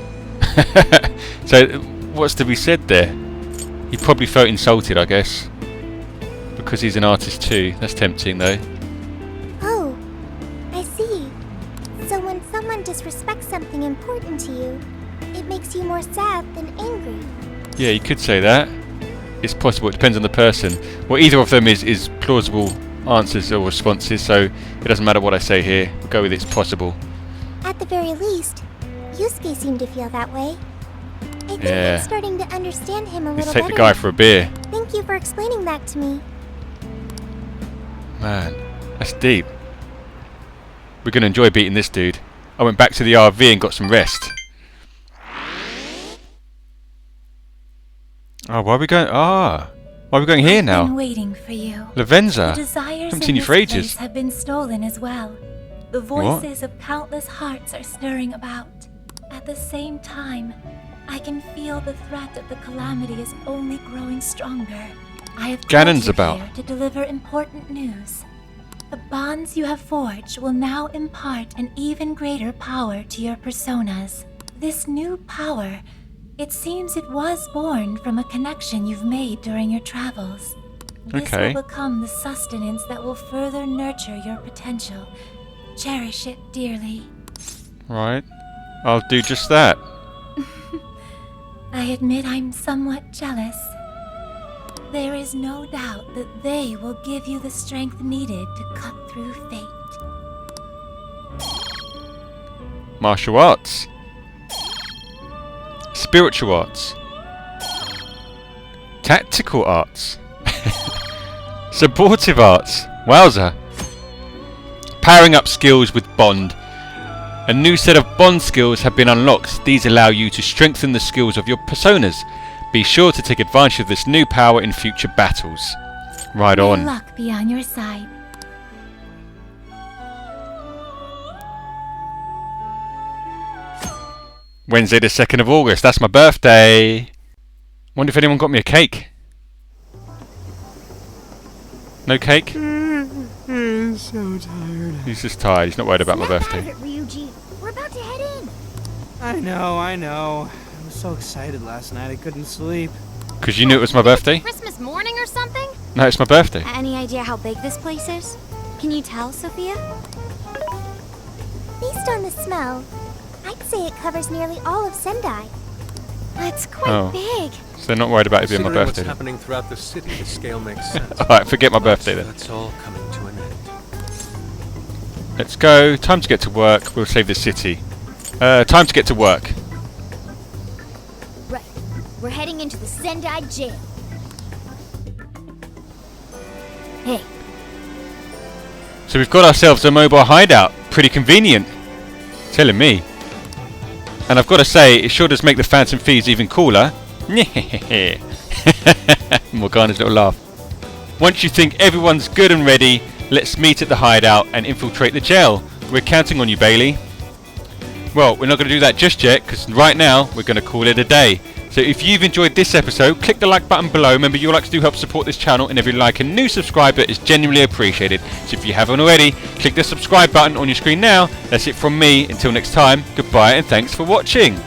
So what's to be said there? He probably felt insulted, I guess, because he's an artist too. That's tempting, though. Oh, I see. So when someone disrespects something important to you, it makes you more sad than angry. Yeah, you could say that. It's possible. It depends on the person. Well, either of them is plausible answers or responses, so it doesn't matter what I say here. We'll go with it's possible. At the very least, Yusuke seemed to feel that way. I think Yeah. I'm starting to understand him a Let's little take better. the guy for a beer. Thank you for explaining that to me. Man, that's deep. We're going to enjoy beating this dude. I went back to the RV and got some rest. Oh, why are we going? Why are we going here I've been now? waiting for you. Lavenza. The desires Haven't in seen you this for ages. place have been stolen as well. The What? voices of countless hearts are stirring about. At the same time, I can feel the threat of the calamity is only growing stronger. I have Ganon's brought you about. here to deliver important news. The bonds you have forged will now impart an even greater power to your personas. This new power, it seems it was born from a connection you've made during your travels. This Okay. will become the sustenance that will further nurture your potential. Cherish it dearly. Right. I'll do just that. I admit I'm somewhat jealous. There is no doubt that they will give you the strength needed to cut through fate. Martial arts. Spiritual arts. Tactical arts. Supportive arts. Wowza. Powering up skills with bond. A new set of bond skills have been unlocked. These allow you to strengthen the skills of your personas. Be sure to take advantage of this new power in future battles. Right May on. luck be on your side. Wednesday the 2nd of August. That's my birthday. Wonder if anyone got me a cake. No cake? I'm so tired. He's just tired. He's not worried about my Snap out birthday. of it, Ryuji. We're about to head in. I know. I was so excited last night I couldn't sleep. Because you knew it was my birthday? Christmas morning or something? No, it's my birthday. Any idea how big this place is? Can you tell, Sophia? Based on the smell, I'd say it covers nearly all of Sendai. That's quite Oh. big. So they're not worried about it being my Considering birthday. what's happening throughout the city, the scale makes sense. Alright, forget my birthday then. That's all coming to an end. Let's go. Time to get to work. We'll save the city. Time to get to work. Right. We're heading into the Sendai jail. Hey. So we've got ourselves a mobile hideout. Pretty convenient. Telling me. And I've got to say, it sure does make the Phantom Thieves even cooler. Morgana's little laugh. Once you think everyone's good and ready, let's meet at the hideout and infiltrate the jail. We're counting on you, Bailey. Well, we're not going to do that just yet, because right now we're going to call it a day. So if you've enjoyed this episode, click the like button below. Remember, your likes do help support this channel, and every like and new subscriber is genuinely appreciated. So if you haven't already, click the subscribe button on your screen now. That's it from me. Until next time, goodbye and thanks for watching.